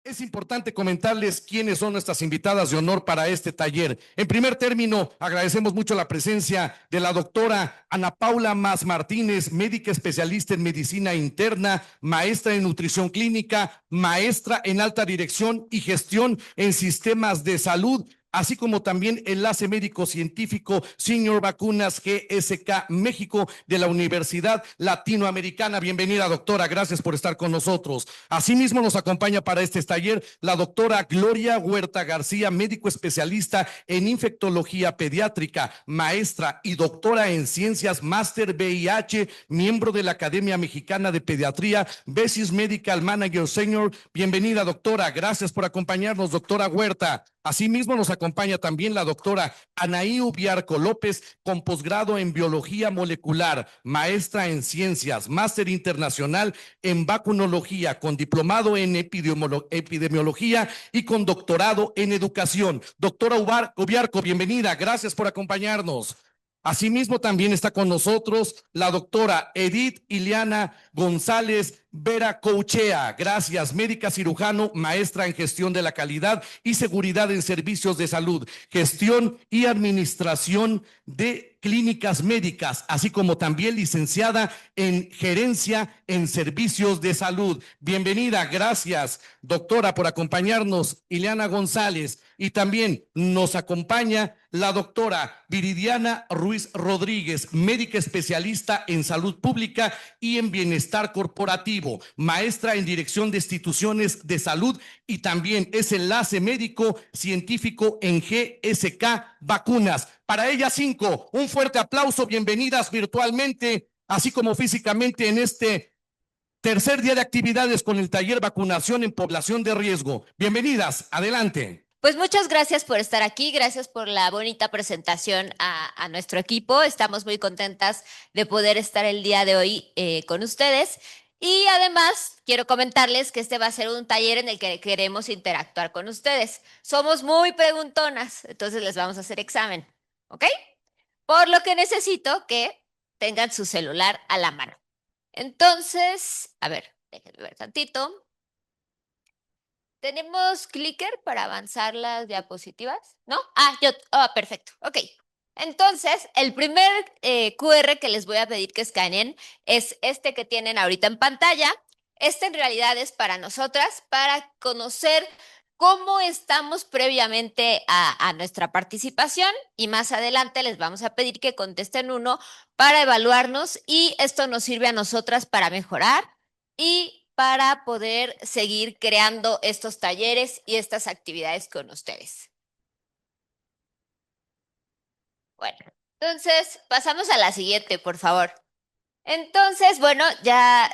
Es importante comentarles quiénes son nuestras invitadas de honor para este taller. En primer término, agradecemos mucho la presencia de la doctora Ana Paula Mas Martínez, médica especialista en medicina interna, maestra en nutrición clínica, maestra en alta dirección y gestión en sistemas de salud, así como también enlace médico científico Senior Vacunas GSK México de la Universidad Latinoamericana. Bienvenida, doctora, gracias por estar con nosotros. Asimismo nos acompaña para este taller la doctora Gloria Huerta García, médico especialista en infectología pediátrica, maestra y doctora en ciencias, máster VIH, miembro de la Academia Mexicana de Pediatría, Besis Medical Manager Senior. Bienvenida, doctora, gracias por acompañarnos, doctora Huerta. Asimismo nos acompaña también la doctora Anaí Ubiarco López, con posgrado en biología molecular, maestra en ciencias, máster internacional en vacunología, con diplomado en epidemiología y con doctorado en educación. Doctora Ubiarco, bienvenida, gracias por acompañarnos. Asimismo también está con nosotros la doctora Edith Ileana González Vera Couchea, gracias, médica cirujano, maestra en gestión de la calidad y seguridad en servicios de salud, gestión y administración de clínicas médicas, así como también licenciada en gerencia en servicios de salud. Bienvenida, gracias, doctora, por acompañarnos, Ileana González. Y también nos acompaña la doctora Viridiana Ruiz Rodríguez, médica especialista en salud pública y en bienestar corporativo, maestra en dirección de instituciones de salud y también es enlace médico científico en GSK Vacunas. Para ellas 5, un fuerte aplauso, bienvenidas virtualmente, así como físicamente en este tercer día de actividades con el taller Vacunación en Población de Riesgo. Bienvenidas, adelante. Pues muchas gracias por estar aquí, gracias por la bonita presentación a nuestro equipo. Estamos muy contentas de poder estar el día de hoy con ustedes. Y además quiero comentarles que este va a ser un taller en el que queremos interactuar con ustedes. Somos muy preguntonas, entonces les vamos a hacer examen, ¿ok? Por lo que necesito que tengan su celular a la mano. Entonces, a ver, déjenme ver tantito. ¿Tenemos clicker para avanzar las diapositivas? ¿No? Perfecto. Ok. Entonces, el primer QR que les voy a pedir que escaneen es este que tienen ahorita en pantalla. Este en realidad es para nosotras, para conocer cómo estamos previamente a nuestra participación y más adelante les vamos a pedir que contesten uno para evaluarnos y esto nos sirve a nosotras para mejorar y para poder seguir creando estos talleres y estas actividades con ustedes. Bueno, entonces pasamos a la siguiente, por favor. Entonces, bueno, ya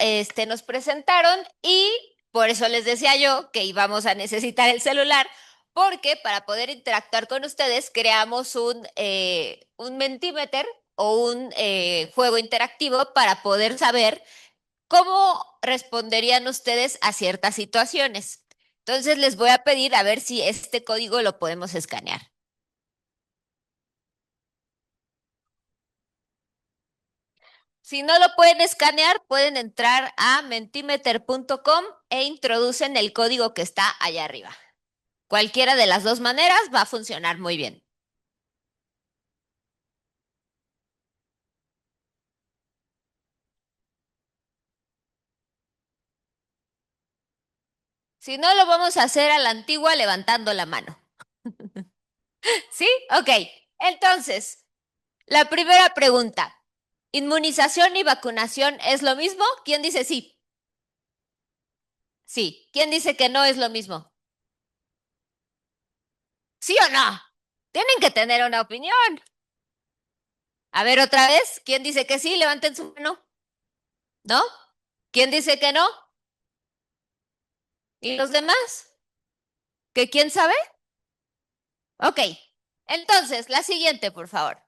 nos presentaron y por eso les decía yo que íbamos a necesitar el celular, porque para poder interactuar con ustedes creamos un Mentimeter o un juego interactivo para poder saber ¿cómo responderían ustedes a ciertas situaciones? Entonces les voy a pedir a ver si este código lo podemos escanear. Si no lo pueden escanear, pueden entrar a mentimeter.com e introducen el código que está allá arriba. Cualquiera de las dos maneras va a funcionar muy bien. Si no, lo vamos a hacer a la antigua levantando la mano. ¿Sí? Ok. Entonces, la primera pregunta. ¿Inmunización y vacunación es lo mismo? ¿Quién dice sí? Sí. ¿Quién dice que no es lo mismo? ¿Sí o no? Tienen que tener una opinión. A ver, otra vez. ¿Quién dice que sí? Levanten su mano. ¿No? ¿Quién dice que no? ¿Y los demás? ¿Que quién sabe? Ok. Entonces, la siguiente, por favor.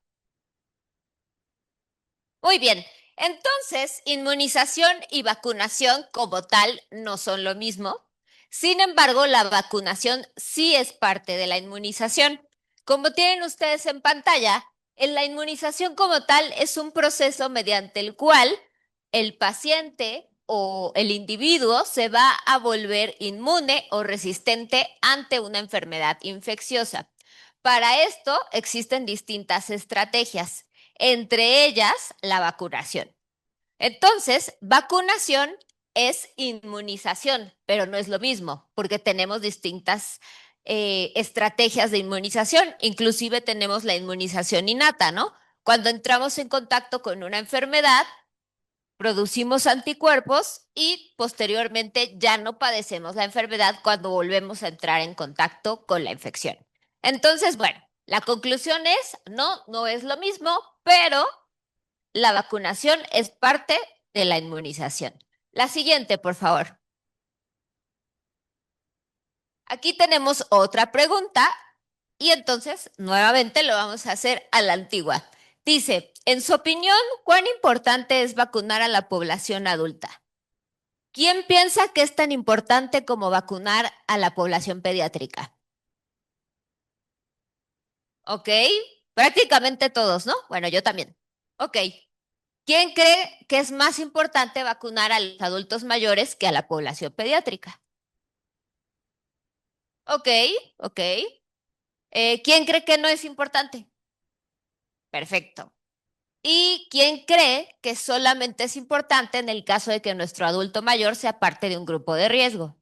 Muy bien. Entonces, inmunización y vacunación como tal no son lo mismo. Sin embargo, la vacunación sí es parte de la inmunización. Como tienen ustedes en pantalla, la inmunización como tal es un proceso mediante el cual el paciente o el individuo se va a volver inmune o resistente ante una enfermedad infecciosa. Para esto existen distintas estrategias, entre ellas la vacunación. Entonces, vacunación es inmunización, pero no es lo mismo, porque tenemos distintas estrategias de inmunización, inclusive tenemos la inmunización innata, ¿no? Cuando entramos en contacto con una enfermedad, producimos anticuerpos y posteriormente ya no padecemos la enfermedad cuando volvemos a entrar en contacto con la infección. Entonces, bueno, la conclusión es, no, no es lo mismo, pero la vacunación es parte de la inmunización. La siguiente, por favor. Aquí tenemos otra pregunta y entonces nuevamente lo vamos a hacer a la antigua. Dice, en su opinión, ¿cuán importante es vacunar a la población adulta? ¿Quién piensa que es tan importante como vacunar a la población pediátrica? Ok, prácticamente todos, ¿no? Bueno, yo también. Ok, ¿quién cree que es más importante vacunar a los adultos mayores que a la población pediátrica? Ok, ok. ¿Quién cree que no es importante? Perfecto. ¿Y quién cree que solamente es importante en el caso de que nuestro adulto mayor sea parte de un grupo de riesgo?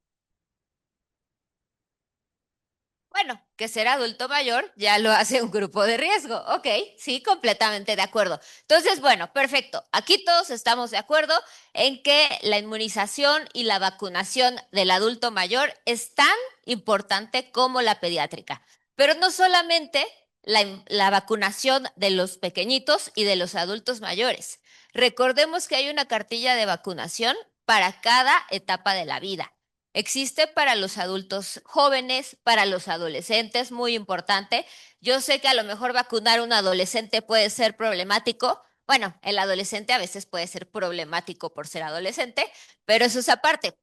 Bueno, que ser adulto mayor ya lo hace un grupo de riesgo. Ok, sí, completamente de acuerdo. Entonces, bueno, perfecto. Aquí todos estamos de acuerdo en que la inmunización y la vacunación del adulto mayor es tan importante como la pediátrica. Pero no solamente la vacunación de los pequeñitos y de los adultos mayores. Recordemos que hay una cartilla de vacunación para cada etapa de la vida. Existe para los adultos jóvenes, para los adolescentes, muy importante. Yo sé que a lo mejor vacunar a un adolescente puede ser problemático. Bueno, el adolescente a veces puede ser problemático por ser adolescente, pero eso es aparte.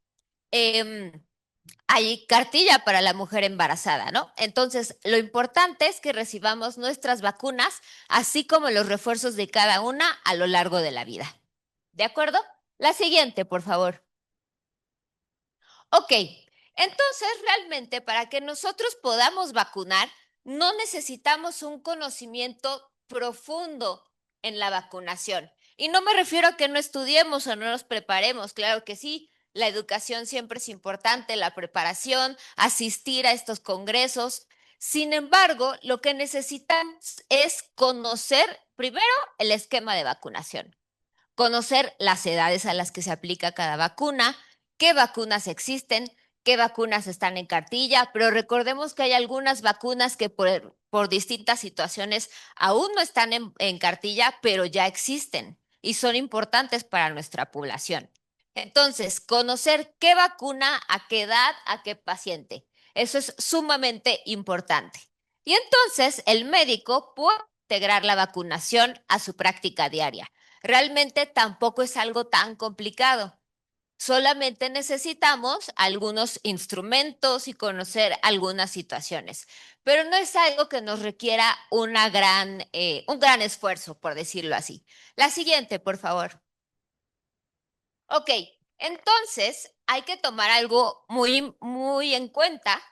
Em, Hay cartilla para la mujer embarazada, ¿no? Entonces, lo importante es que recibamos nuestras vacunas, así como los refuerzos de cada una a lo largo de la vida. ¿De acuerdo? La siguiente, por favor. Ok, entonces realmente para que nosotros podamos vacunar, no necesitamos un conocimiento profundo en la vacunación. Y no me refiero a que no estudiemos o no nos preparemos, claro que sí, la educación siempre es importante, la preparación, asistir a estos congresos. Sin embargo, lo que necesitamos es conocer primero el esquema de vacunación, conocer las edades a las que se aplica cada vacuna, qué vacunas existen, qué vacunas están en cartilla, pero recordemos que hay algunas vacunas que por distintas situaciones aún no están en cartilla, pero ya existen y son importantes para nuestra población. Entonces, conocer qué vacuna, a qué edad, a qué paciente. Eso es sumamente importante. Y entonces el médico puede integrar la vacunación a su práctica diaria. Realmente tampoco es algo tan complicado. Solamente necesitamos algunos instrumentos y conocer algunas situaciones, pero no es algo que nos requiera un gran esfuerzo, por decirlo así. La siguiente, por favor. Ok, entonces hay que tomar algo muy, muy en cuenta,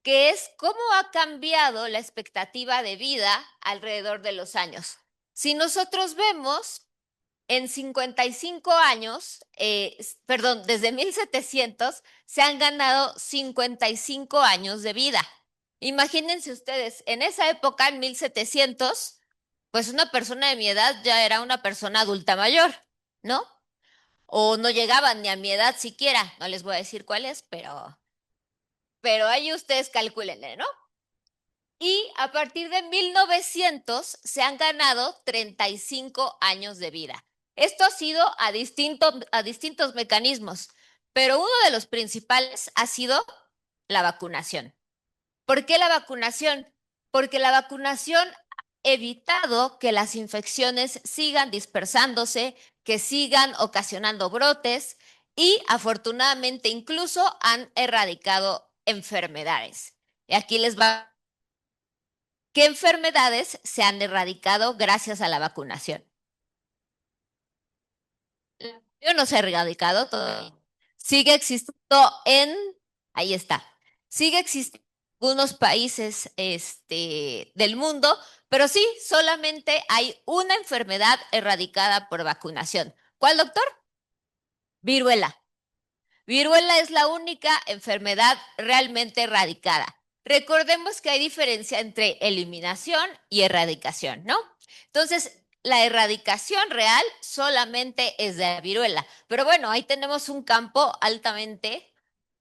que es cómo ha cambiado la expectativa de vida alrededor de los años. Si nosotros vemos en 55 años, perdón, desde 1700 se han ganado 55 años de vida. Imagínense ustedes, en esa época, en 1700, pues una persona de mi edad ya era una persona adulta mayor, ¿no? O no llegaban ni a mi edad siquiera, no les voy a decir cuál es, pero ahí ustedes calcúlenle, ¿no? Y a partir de 1900 se han ganado 35 años de vida. Esto ha sido a distintos mecanismos, pero uno de los principales ha sido la vacunación. ¿Por qué la vacunación? Porque la vacunación ha evitado que las infecciones sigan dispersándose, que sigan ocasionando brotes y afortunadamente incluso han erradicado enfermedades. Y aquí les va. ¿Qué enfermedades se han erradicado gracias a la vacunación? Yo no se ha erradicado todo. Sigue existiendo ahí está, sigue existiendo en algunos países del mundo, pero sí, solamente hay una enfermedad erradicada por vacunación. ¿Cuál, doctor? Viruela. Viruela es la única enfermedad realmente erradicada. Recordemos que hay diferencia entre eliminación y erradicación, ¿no? Entonces, la erradicación real solamente es de la viruela. Pero bueno, ahí tenemos un campo altamente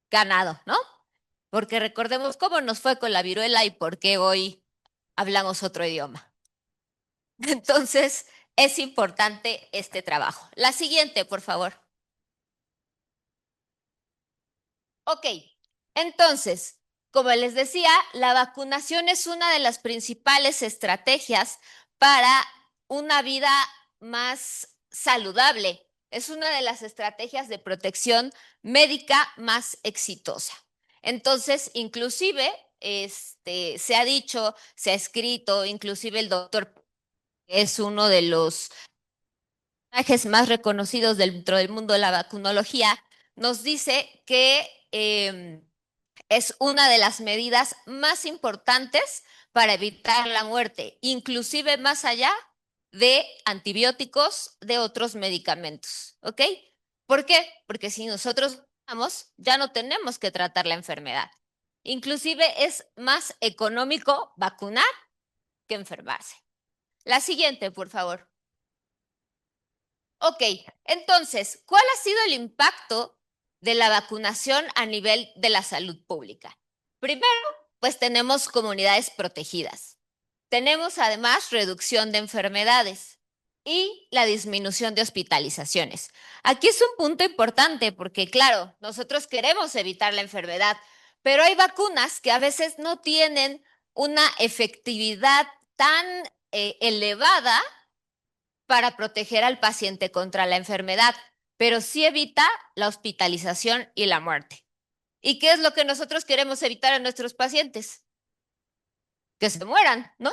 ganado, ¿no? Porque recordemos cómo nos fue con la viruela y por qué hoy hablamos otro idioma. Entonces, es importante este trabajo. La siguiente, por favor. Ok, entonces, como les decía, la vacunación es una de las principales estrategias para una vida más saludable. Es una de las estrategias de protección médica más exitosa. Entonces, inclusive, se ha dicho, se ha escrito, inclusive el doctor es uno de los personajes más reconocidos dentro del mundo de la vacunología, nos dice que es una de las medidas más importantes para evitar la muerte, inclusive más allá de antibióticos, de otros medicamentos. ¿Ok? ¿Por qué? Porque si nosotros vamos, ya no tenemos que tratar la enfermedad. Inclusive es más económico vacunar que enfermarse. La siguiente, por favor. Ok, entonces, ¿cuál ha sido el impacto de la vacunación a nivel de la salud pública? Primero, pues tenemos comunidades protegidas. Tenemos además reducción de enfermedades y la disminución de hospitalizaciones. Aquí es un punto importante porque, claro, nosotros queremos evitar la enfermedad, pero hay vacunas que a veces no tienen una efectividad tan elevada para proteger al paciente contra la enfermedad, pero sí evita la hospitalización y la muerte. ¿Y qué es lo que nosotros queremos evitar en nuestros pacientes? Que se mueran, ¿no?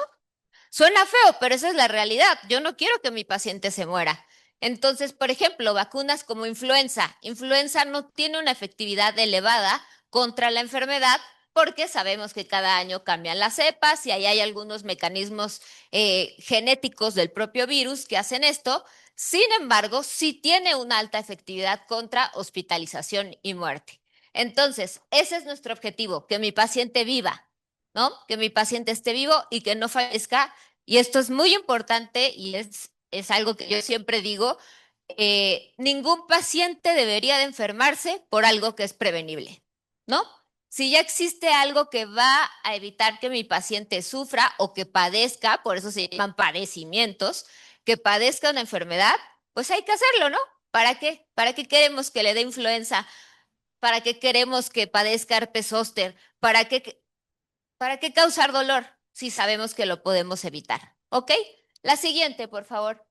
Suena feo, pero esa es la realidad. Yo no quiero que mi paciente se muera. Entonces, por ejemplo, vacunas como influenza. Influenza no tiene una efectividad elevada contra la enfermedad porque sabemos que cada año cambian las cepas y ahí hay algunos mecanismos genéticos del propio virus que hacen esto. Sin embargo, sí tiene una alta efectividad contra hospitalización y muerte. Entonces, ese es nuestro objetivo, que mi paciente viva, ¿no? Que mi paciente esté vivo y que no fallezca. Y esto es muy importante y es algo que yo siempre digo, ningún paciente debería de enfermarse por algo que es prevenible, ¿no? Si ya existe algo que va a evitar que mi paciente sufra o que padezca, por eso se llaman padecimientos, que padezca una enfermedad, pues hay que hacerlo, ¿no? ¿Para qué? ¿Para qué queremos que le dé influenza? ¿Para qué queremos que padezca herpes zóster? ¿Para qué causar dolor si sabemos que lo podemos evitar? ¿Ok? La siguiente, por favor.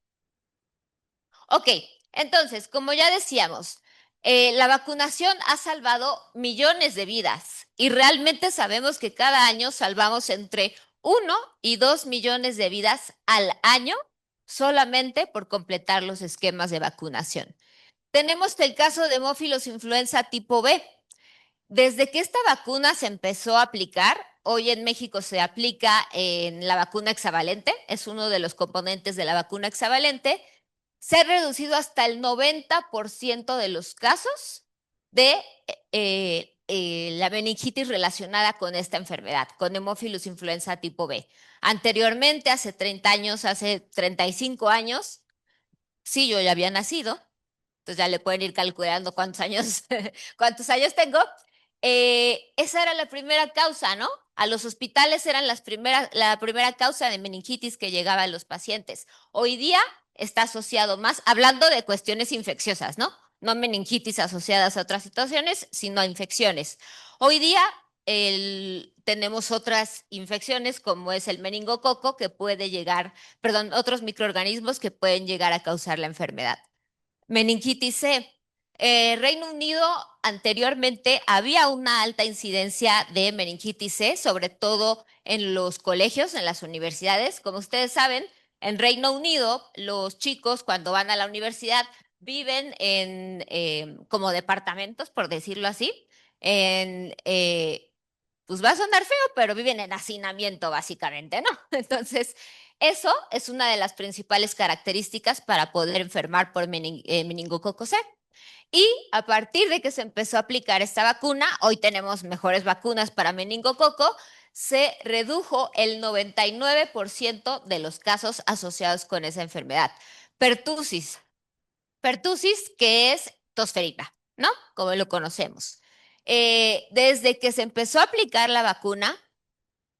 Ok, entonces, como ya decíamos, la vacunación ha salvado millones de vidas y realmente sabemos que cada año salvamos entre 1 y 2 millones de vidas al año solamente por completar los esquemas de vacunación. Tenemos el caso de hemófilos influenza tipo B. Desde que esta vacuna se empezó a aplicar, hoy en México se aplica en la vacuna hexavalente, es uno de los componentes de la vacuna hexavalente, se ha reducido hasta el 90% de los casos de la meningitis relacionada con esta enfermedad, con hemófilos influenza tipo B. Anteriormente, hace 30 años, hace 35 años, sí, yo ya había nacido, entonces ya le pueden ir calculando cuántos años tengo. Esa era la primera causa, ¿no? A los hospitales eran la primera causa de meningitis que llegaba a los pacientes. Hoy día está asociado más, hablando de cuestiones infecciosas, ¿no? No meningitis asociadas a otras situaciones, sino a infecciones. Hoy día tenemos otras infecciones como es el meningococo que puede llegar, perdón, otros microorganismos que pueden llegar a causar la enfermedad. Meningitis C. Reino Unido anteriormente había una alta incidencia de meningitis C, sobre todo en los colegios, en las universidades. Como ustedes saben, en Reino Unido los chicos cuando van a la universidad viven en como departamentos, por decirlo así, en, pues va a sonar feo, pero viven en hacinamiento básicamente, ¿no? Entonces, eso es una de las principales características para poder enfermar por meningococo C. Y a partir de que se empezó a aplicar esta vacuna, hoy tenemos mejores vacunas para meningococo, se redujo el 99% de los casos asociados con esa enfermedad. Pertusis, pertusis que es tosferina, ¿no? Como lo conocemos. Desde que se empezó a aplicar la vacuna,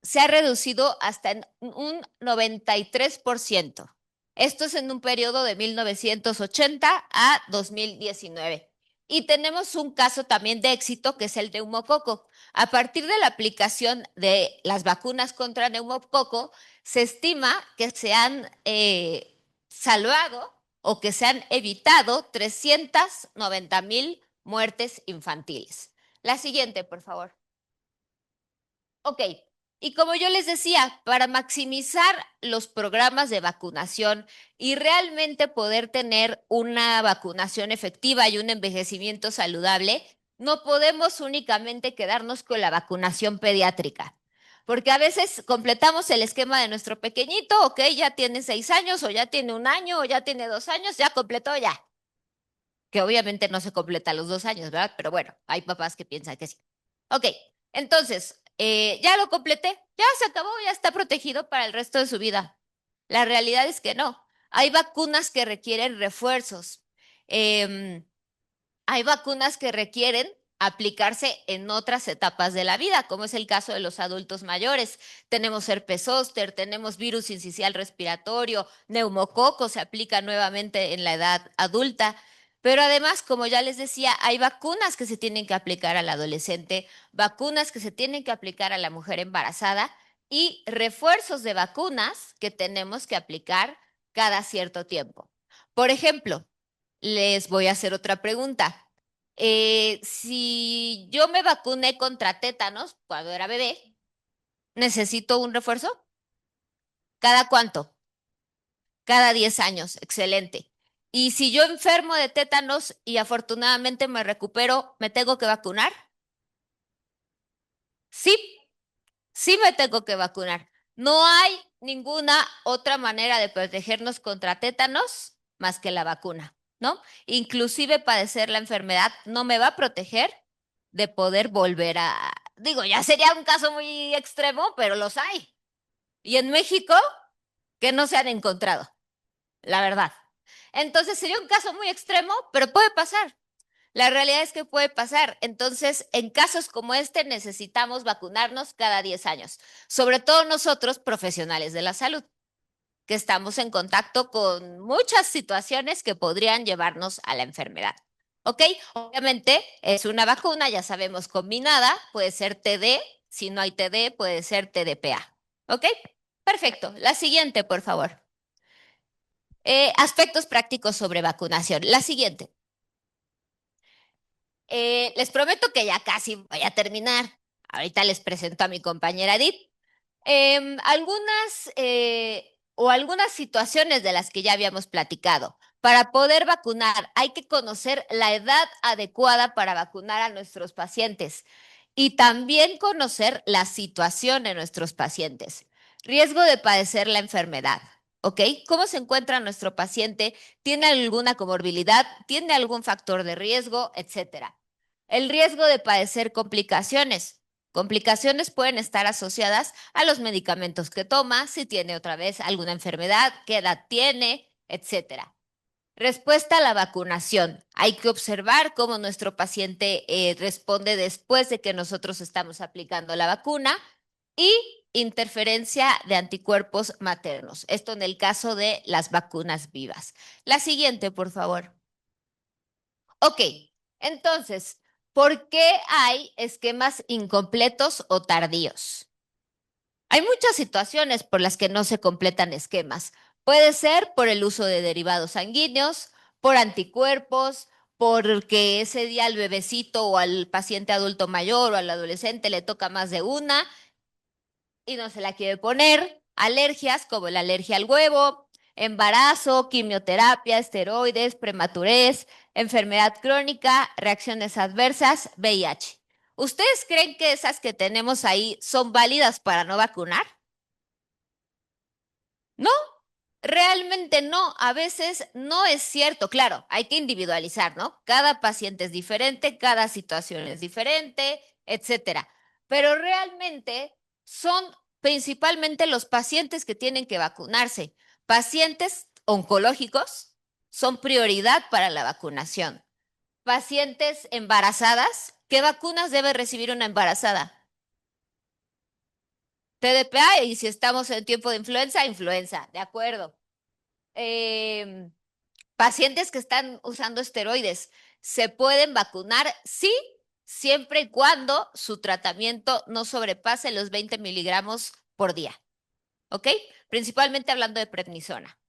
se ha reducido hasta en un 93%. Esto es en un periodo de 1980 a 2019. Y tenemos un caso también de éxito que es el neumococo. A partir de la aplicación de las vacunas contra neumococo, se estima que se han salvado o que se han evitado 390,000 muertes infantiles. La siguiente, por favor. Ok, y como yo les decía, para maximizar los programas de vacunación y realmente poder tener una vacunación efectiva y un envejecimiento saludable, no podemos únicamente quedarnos con la vacunación pediátrica. Porque a veces completamos el esquema de nuestro pequeñito, ok, ya tiene 6 años, o ya tiene 1 año, o ya tiene 2 años, ya completó ya. Que obviamente no se completa a los 2 años, ¿verdad? Pero bueno, hay papás que piensan que sí. Ok, entonces, ya lo completé, ya se acabó, ya está protegido para el resto de su vida. La realidad es que no. Hay vacunas que requieren refuerzos. Em, Hay vacunas que requieren aplicarse en otras etapas de la vida, como es el caso de los adultos mayores. Tenemos herpes zóster, tenemos virus sincicial respiratorio, neumococo se aplica nuevamente en la edad adulta. Pero además, como ya les decía, hay vacunas que se tienen que aplicar al adolescente, vacunas que se tienen que aplicar a la mujer embarazada y refuerzos de vacunas que tenemos que aplicar cada cierto tiempo. Por ejemplo, les voy a hacer otra pregunta. Si yo me vacuné contra tétanos cuando era bebé, ¿necesito un refuerzo? ¿Cada cuánto? Cada 10 años. Excelente. Y si yo enfermo de tétanos y afortunadamente me recupero, ¿me tengo que vacunar? Sí, sí me tengo que vacunar. No hay ninguna otra manera de protegernos contra tétanos más que la vacuna, ¿no? Inclusive padecer la enfermedad no me va a proteger de poder volver a, digo, ya sería un caso muy extremo, pero los hay. Y en México, que no se han encontrado, la verdad. Entonces sería un caso muy extremo, pero puede pasar. La realidad es que puede pasar. Entonces, en casos como este, necesitamos vacunarnos cada 10 años, sobre todo nosotros, profesionales de la salud, que estamos en contacto con muchas situaciones que podrían llevarnos a la enfermedad. ¿Ok? Obviamente es una vacuna, ya sabemos, combinada, puede ser TD, si no hay TD, puede ser TDPA. ¿Ok? Perfecto. La siguiente, por favor. Aspectos prácticos sobre vacunación. La siguiente. Les prometo que ya casi voy a terminar. Ahorita les presento a mi compañera Edith. Algunas situaciones de las que ya habíamos platicado. Para poder vacunar hay que conocer la edad adecuada para vacunar a nuestros pacientes y también conocer la situación de nuestros pacientes. Riesgo de padecer la enfermedad. ¿Ok? ¿Cómo se encuentra nuestro paciente? ¿Tiene alguna comorbilidad? ¿Tiene algún factor de riesgo? Etcétera. El riesgo de padecer complicaciones. Complicaciones pueden estar asociadas a los medicamentos que toma, si tiene otra vez alguna enfermedad, qué edad tiene, etcétera. Respuesta a la vacunación. Hay que observar cómo nuestro paciente responde después de que nosotros estamos aplicando la vacuna y interferencia de anticuerpos maternos. Esto en el caso de las vacunas vivas. La siguiente, por favor. Ok, entonces, ¿por qué hay esquemas incompletos o tardíos? Hay muchas situaciones por las que no se completan esquemas. Puede ser por el uso de derivados sanguíneos, por anticuerpos, porque ese día al bebecito o al paciente adulto mayor o al adolescente le toca más de una y no se la quiere poner. Alergias como la alergia al huevo, embarazo, quimioterapia, esteroides, prematurez, enfermedad crónica, reacciones adversas, VIH. ¿Ustedes creen que esas que tenemos ahí son válidas para no vacunar? No, realmente no. A veces no es cierto. Claro, hay que individualizar, ¿no? Cada paciente es diferente, cada situación es diferente, etcétera. Pero realmente son principalmente los pacientes que tienen que vacunarse. Pacientes oncológicos son prioridad para la vacunación. Pacientes embarazadas, ¿qué vacunas debe recibir una embarazada? TDPA, y si estamos en tiempo de influenza, influenza, de acuerdo. Em, Pacientes que están usando esteroides, ¿se pueden vacunar? Sí, siempre y cuando su tratamiento no sobrepase los 20 miligramos por día, ¿ok? Principalmente hablando de prednisona.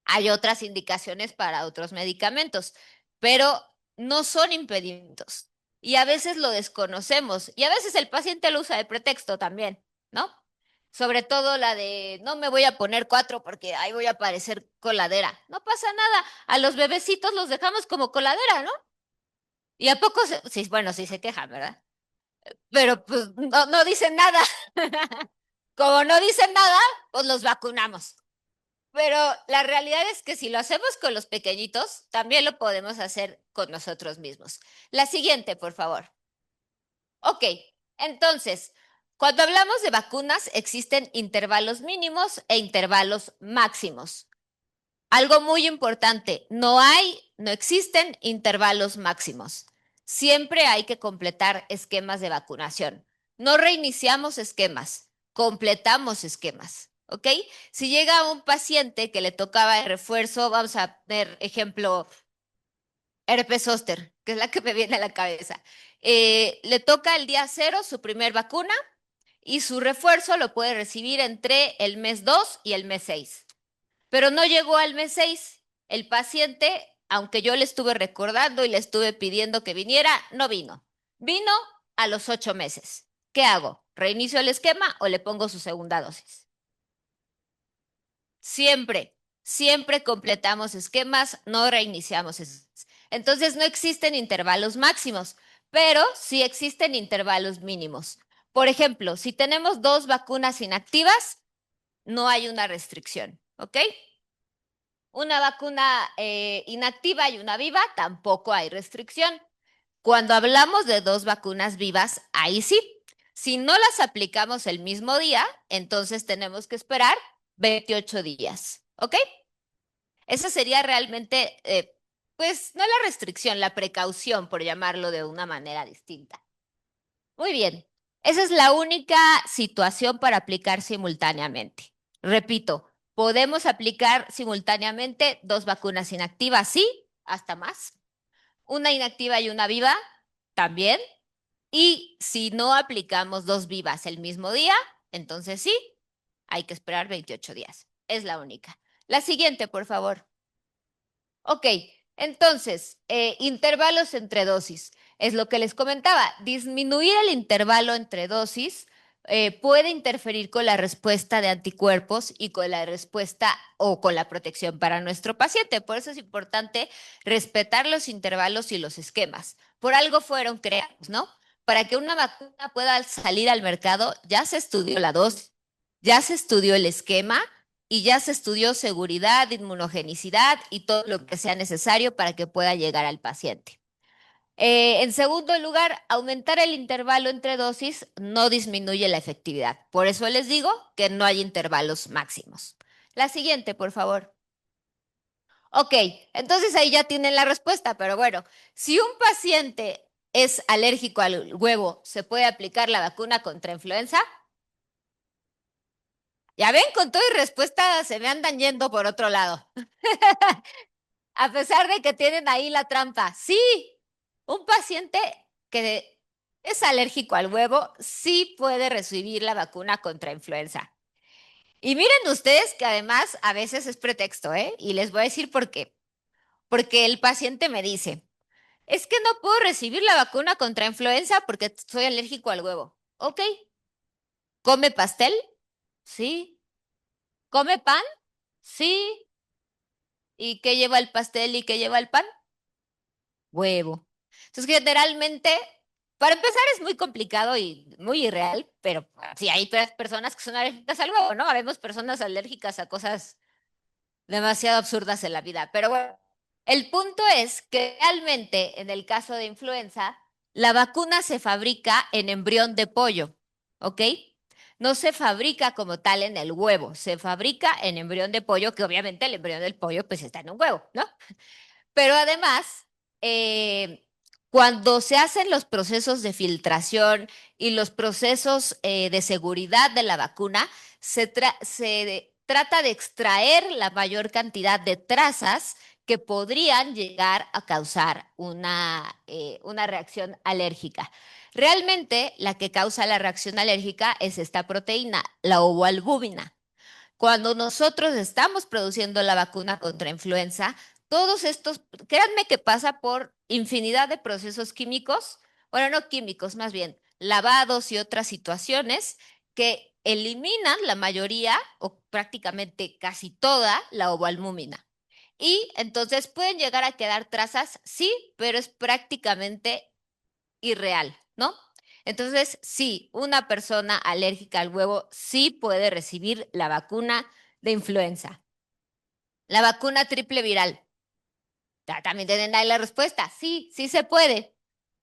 Hay otras indicaciones para otros medicamentos, pero no son impedimentos. Y a veces lo desconocemos y a veces el paciente lo usa de pretexto también, ¿no? Sobre todo la de no me voy a poner 4 porque ahí voy a parecer coladera. No pasa nada. A los bebecitos los dejamos como coladera, ¿no? Y a poco, sí, bueno, sí se quejan, ¿verdad? Pero pues no dicen nada. Como no dicen nada, pues los vacunamos. Pero la realidad es que si lo hacemos con los pequeñitos, también lo podemos hacer con nosotros mismos. La siguiente, por favor. Ok, entonces, cuando hablamos de vacunas, existen intervalos mínimos e intervalos máximos. Algo muy importante, no existen intervalos máximos. Siempre hay que completar esquemas de vacunación. No reiniciamos esquemas, completamos esquemas, ¿ok? Si llega un paciente que le tocaba el refuerzo, vamos a ver ejemplo, herpes zóster, que es la que me viene a la cabeza. Le toca el día 0 su primer vacuna y su refuerzo lo puede recibir entre el mes 2 y el mes 6. Pero no llegó al mes 6. El paciente, aunque yo le estuve recordando y le estuve pidiendo que viniera, no vino. Vino a los 8 meses. ¿Qué hago? ¿Reinicio el esquema o le pongo su segunda dosis? Siempre completamos esquemas, no reiniciamos esquemas. Entonces no existen intervalos máximos, pero sí existen intervalos mínimos. Por ejemplo, si tenemos 2 vacunas inactivas, no hay una restricción, ¿ok? Una vacuna inactiva y una viva, tampoco hay restricción. Cuando hablamos de 2 vacunas vivas, ahí sí. Si no las aplicamos el mismo día, entonces tenemos que esperar 28 días. ¿Ok? Esa sería realmente, pues, no la restricción, la precaución, por llamarlo de una manera distinta. Muy bien. Esa es la única situación para aplicar simultáneamente. Repito, podemos aplicar simultáneamente 2 vacunas inactivas, sí, hasta más. Una inactiva y una viva, también. Y si no aplicamos 2 vivas el mismo día, entonces sí, hay que esperar 28 días. Es la única. La siguiente, por favor. Ok, entonces, intervalos entre dosis. Es lo que les comentaba. Disminuir el intervalo entre dosis puede interferir con la respuesta de anticuerpos y con la respuesta o con la protección para nuestro paciente. Por eso es importante respetar los intervalos y los esquemas. Por algo fueron creados, ¿no? Para que una vacuna pueda salir al mercado, ya se estudió la dosis, ya se estudió el esquema y ya se estudió seguridad, inmunogenicidad y todo lo que sea necesario para que pueda llegar al paciente. En segundo lugar, aumentar el intervalo entre dosis no disminuye la efectividad. Por eso les digo que no hay intervalos máximos. La siguiente, por favor. Ok, entonces ahí ya tienen la respuesta, pero bueno, si un paciente es alérgico al huevo, ¿se puede aplicar la vacuna contra influenza? Ya ven, con todo y respuesta se me andan yendo por otro lado. A pesar de que tienen ahí la trampa. Sí, un paciente que es alérgico al huevo sí puede recibir la vacuna contra influenza. Y miren ustedes que además a veces es pretexto, ¿eh? Y les voy a decir por qué. Porque el paciente me dice, es que no puedo recibir la vacuna contra influenza porque soy alérgico al huevo. Ok. ¿Come pastel? Sí. ¿Come pan? Sí. ¿Y qué lleva el pastel y qué lleva el pan? Huevo. Entonces, generalmente, para empezar, es muy complicado y muy irreal, pero sí hay personas que son alérgicas al huevo, ¿no? Habemos personas alérgicas a cosas demasiado absurdas en la vida. Pero bueno, el punto es que realmente, en el caso de influenza, la vacuna se fabrica en embrión de pollo, ¿ok? No se fabrica como tal en el huevo, se fabrica en embrión de pollo, que obviamente el embrión del pollo pues está en un huevo, ¿no? Pero además, cuando se hacen los procesos de filtración y los procesos de seguridad de la vacuna, se trata de extraer la mayor cantidad de trazas que podrían llegar a causar una reacción alérgica. Realmente, la que causa la reacción alérgica es esta proteína, la ovoalbúmina. Cuando nosotros estamos produciendo la vacuna contra influenza, todos estos, créanme que pasa por infinidad de procesos químicos, bueno, no químicos, más bien lavados y otras situaciones que eliminan la mayoría o prácticamente casi toda la ovoalbúmina. Y entonces pueden llegar a quedar trazas, sí, pero es prácticamente irreal, ¿no? Entonces, sí, una persona alérgica al huevo sí puede recibir la vacuna de influenza. La vacuna triple viral. También tienen ahí la respuesta. Sí, sí se puede.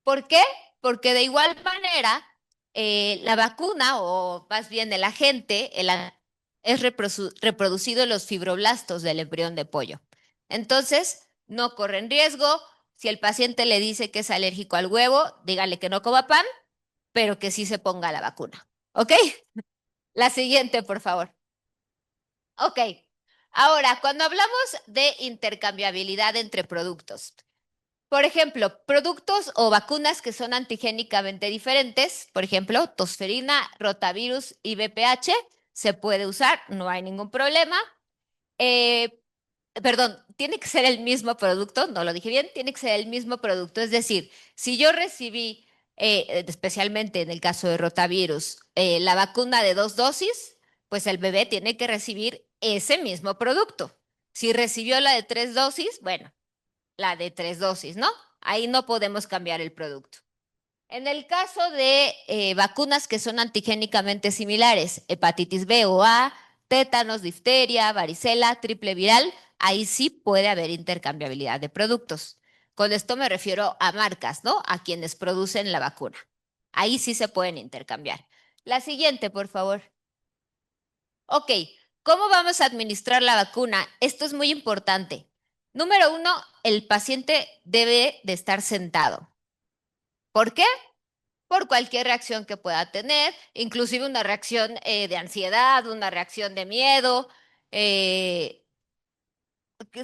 ¿Por qué? Porque de igual manera, la vacuna, o más bien el agente, es reproducido en los fibroblastos del embrión de pollo. Entonces, no corren riesgo. Si el paciente le dice que es alérgico al huevo, dígale que no coma pan, pero que sí se ponga la vacuna. ¿Ok? La siguiente, por favor. Ok. Ahora, cuando hablamos de intercambiabilidad entre productos, por ejemplo, productos o vacunas que son antigénicamente diferentes, por ejemplo, tosferina, rotavirus y VPH, se puede usar, no hay ningún problema. Eh, Perdón, tiene que ser el mismo producto, no lo dije bien, tiene que ser el mismo producto. Es decir, si yo recibí, especialmente en el caso de rotavirus, la vacuna de 2 dosis, pues el bebé tiene que recibir ese mismo producto. Si recibió la de 3 dosis, bueno, la de 3 dosis, ¿no? Ahí no podemos cambiar el producto. En el caso de vacunas que son antigénicamente similares, hepatitis B o A, tétanos, difteria, varicela, triple viral, ahí sí puede haber intercambiabilidad de productos. Con esto me refiero a marcas, ¿no? A quienes producen la vacuna. Ahí sí se pueden intercambiar. La siguiente, por favor. Ok, ¿cómo vamos a administrar la vacuna? Esto es muy importante. Número uno, el paciente debe de estar sentado. ¿Por qué? Por cualquier reacción que pueda tener, inclusive una reacción de ansiedad, una reacción de miedo. eh,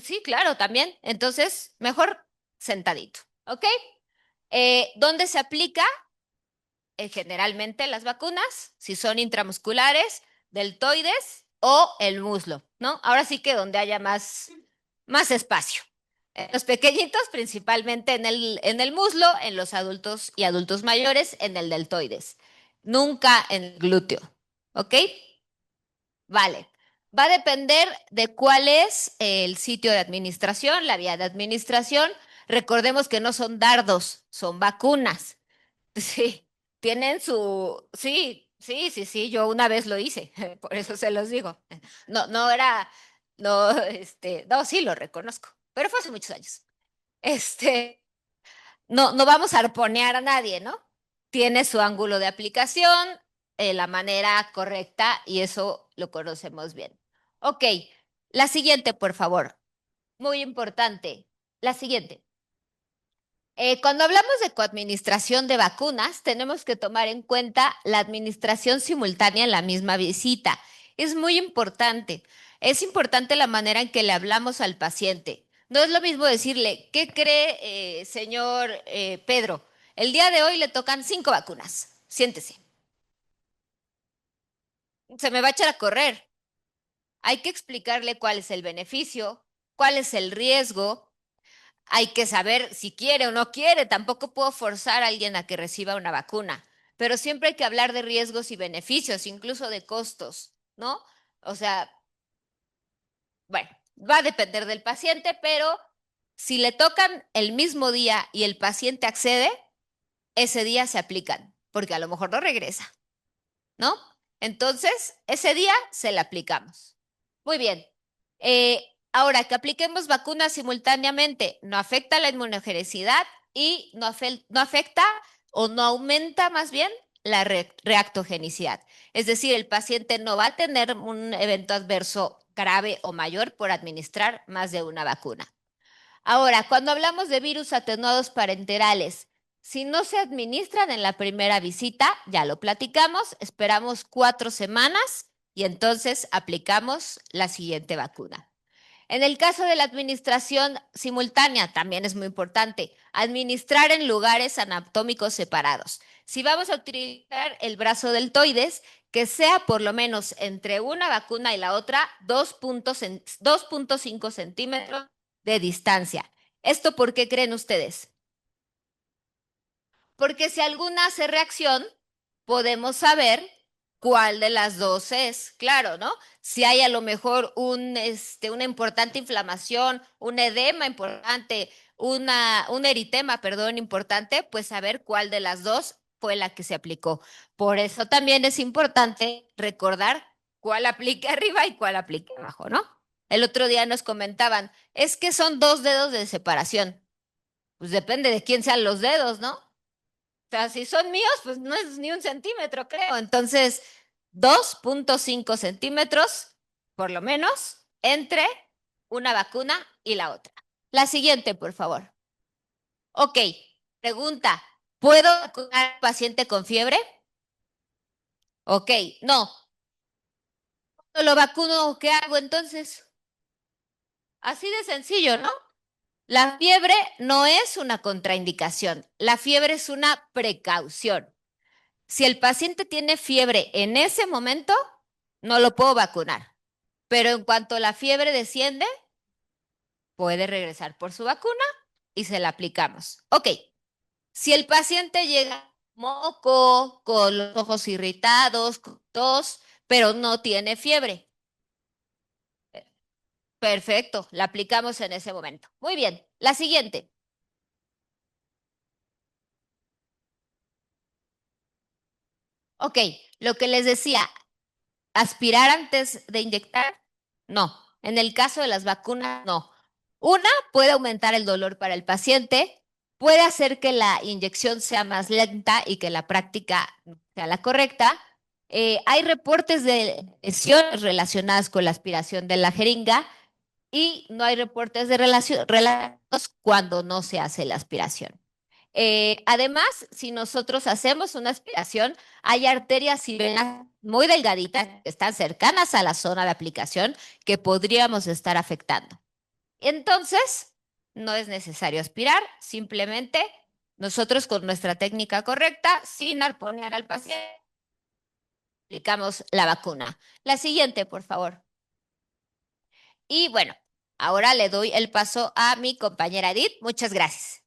sí, claro, también. Entonces, mejor sentadito, ¿ok? ¿Dónde se aplica? Generalmente las vacunas, si son intramusculares, deltoides o el muslo, ¿no? Ahora sí que donde haya más espacio. Los pequeñitos, principalmente en el muslo, en los adultos y adultos mayores, en el deltoides. Nunca en el glúteo. ¿Ok? Vale. Va a depender de cuál es el sitio de administración, la vía de administración. Recordemos que no son dardos, son vacunas. Sí, tienen su... Sí, sí, sí, sí, yo una vez lo hice, por eso se los digo. No, no era... No, no, sí lo reconozco, pero fue hace muchos años. Este, no, no vamos a arponear a nadie, ¿no? Tiene su ángulo de aplicación, la manera correcta, y eso lo conocemos bien. Ok, la siguiente, por favor. Muy importante. La siguiente. Cuando hablamos de coadministración de vacunas, tenemos que tomar en cuenta la administración simultánea en la misma visita. Es muy importante. Es importante la manera en que le hablamos al paciente. No es lo mismo decirle, ¿qué cree, señor Pedro? El día de hoy le tocan 5 vacunas. Siéntese. Se me va a echar a correr. Hay que explicarle cuál es el beneficio, cuál es el riesgo. Hay que saber si quiere o no quiere. Tampoco puedo forzar a alguien a que reciba una vacuna, pero siempre hay que hablar de riesgos y beneficios, incluso de costos, ¿no? O sea, bueno, va a depender del paciente, pero si le tocan el mismo día y el paciente accede, ese día se aplican, porque a lo mejor no regresa, ¿no? Entonces, ese día se le aplicamos. Muy bien. Ahora, que apliquemos vacunas simultáneamente no afecta la inmunogenicidad y no afecta o no aumenta más bien la reactogenicidad. Es decir, el paciente no va a tener un evento adverso grave o mayor por administrar más de una vacuna. Ahora, cuando hablamos de virus atenuados parenterales, si no se administran en la primera visita, ya lo platicamos, esperamos 4 semanas y entonces aplicamos la siguiente vacuna. En el caso de la administración simultánea, también es muy importante, administrar en lugares anatómicos separados. Si vamos a utilizar el brazo deltoides, que sea por lo menos entre una vacuna y la otra 2.5 centímetros de distancia. ¿Esto por qué creen ustedes? Porque si alguna hace reacción, podemos saber cuál de las dos es, claro, ¿no? Si hay a lo mejor una importante inflamación, un edema importante, un eritema, perdón, importante, pues saber cuál de las dos fue la que se aplicó. Por eso también es importante recordar cuál aplique arriba y cuál aplique abajo, ¿no? El otro día nos comentaban, es que son 2 dedos de separación. Pues depende de quién sean los dedos, ¿no? O sea, si son míos, pues no es ni un centímetro, creo. Entonces, 2.5 centímetros, por lo menos, entre una vacuna y la otra. La siguiente, por favor. Ok, pregunta. ¿Puedo vacunar al paciente con fiebre? Ok, no. ¿Cuando lo vacuno, qué hago entonces? Así de sencillo, ¿no? La fiebre no es una contraindicación, la fiebre es una precaución. Si el paciente tiene fiebre en ese momento, no lo puedo vacunar. Pero en cuanto la fiebre desciende, puede regresar por su vacuna y se la aplicamos. Ok, si el paciente llega moco, con los ojos irritados, con tos, pero no tiene fiebre, perfecto, la aplicamos en ese momento. Muy bien, la siguiente. Ok, lo que les decía, aspirar antes de inyectar, no. En el caso de las vacunas, no. Una, puede aumentar el dolor para el paciente, puede hacer que la inyección sea más lenta y que la práctica no sea la correcta. Hay reportes de lesiones relacionadas con la aspiración de la jeringa y no hay reportes de relacionados cuando no se hace la aspiración. Además, si nosotros hacemos una aspiración, hay arterias y venas muy delgaditas que están cercanas a la zona de aplicación que podríamos estar afectando. Entonces, no es necesario aspirar, simplemente nosotros con nuestra técnica correcta, sin arponear al paciente, aplicamos la vacuna. La siguiente, por favor. Y bueno, ahora le doy el paso a mi compañera Edith. Muchas gracias.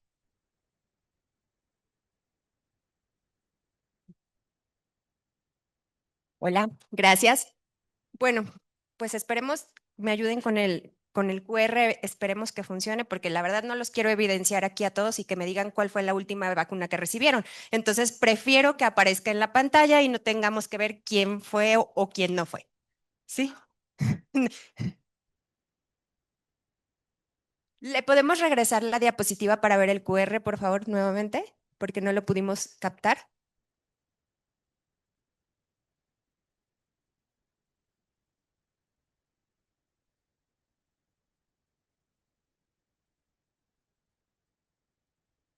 Hola, gracias. Bueno, pues esperemos me ayuden con el QR, esperemos que funcione, porque la verdad no los quiero evidenciar aquí a todos y que me digan cuál fue la última vacuna que recibieron. Entonces, prefiero que aparezca en la pantalla y no tengamos que ver quién fue o quién no fue. ¿Sí? ¿Le podemos regresar la diapositiva para ver el QR, por favor, nuevamente? Porque no lo pudimos captar.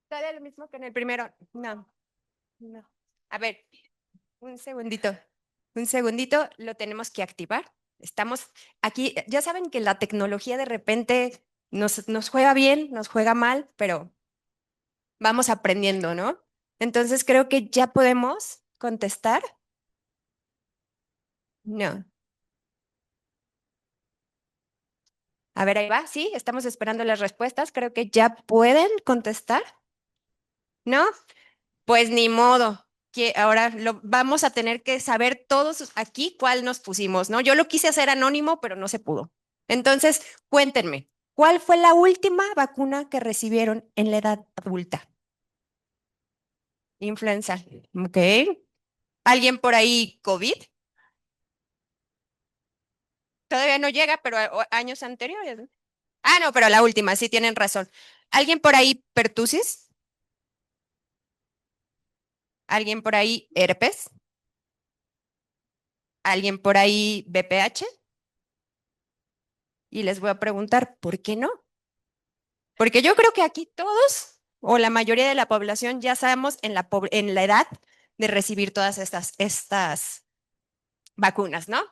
¿Sale lo mismo que en el primero? No, no. A ver, un segundito. Un segundito, lo tenemos que activar. Estamos aquí, ya saben que la tecnología de repente nos juega bien, nos juega mal, pero vamos aprendiendo, ¿no? Entonces creo que ya podemos contestar. No. A ver, ahí va, sí, estamos esperando las respuestas. Creo que ya pueden contestar. ¿No? Pues ni modo. Que ahora lo vamos a tener que saber todos aquí cuál nos pusimos, ¿no? Yo lo quise hacer anónimo, pero no se pudo. Entonces, cuéntenme, ¿cuál fue la última vacuna que recibieron en la edad adulta? Influenza. ¿Ok? ¿Alguien por ahí COVID? Todavía no llega, pero años anteriores, ¿no? Ah, no, pero la última, sí tienen razón. ¿Alguien por ahí pertusis? ¿Alguien por ahí herpes? ¿Alguien por ahí BPH? Y les voy a preguntar, ¿por qué no? Porque yo creo que aquí todos o la mayoría de la población ya estamos en la edad de recibir todas estas vacunas, ¿no?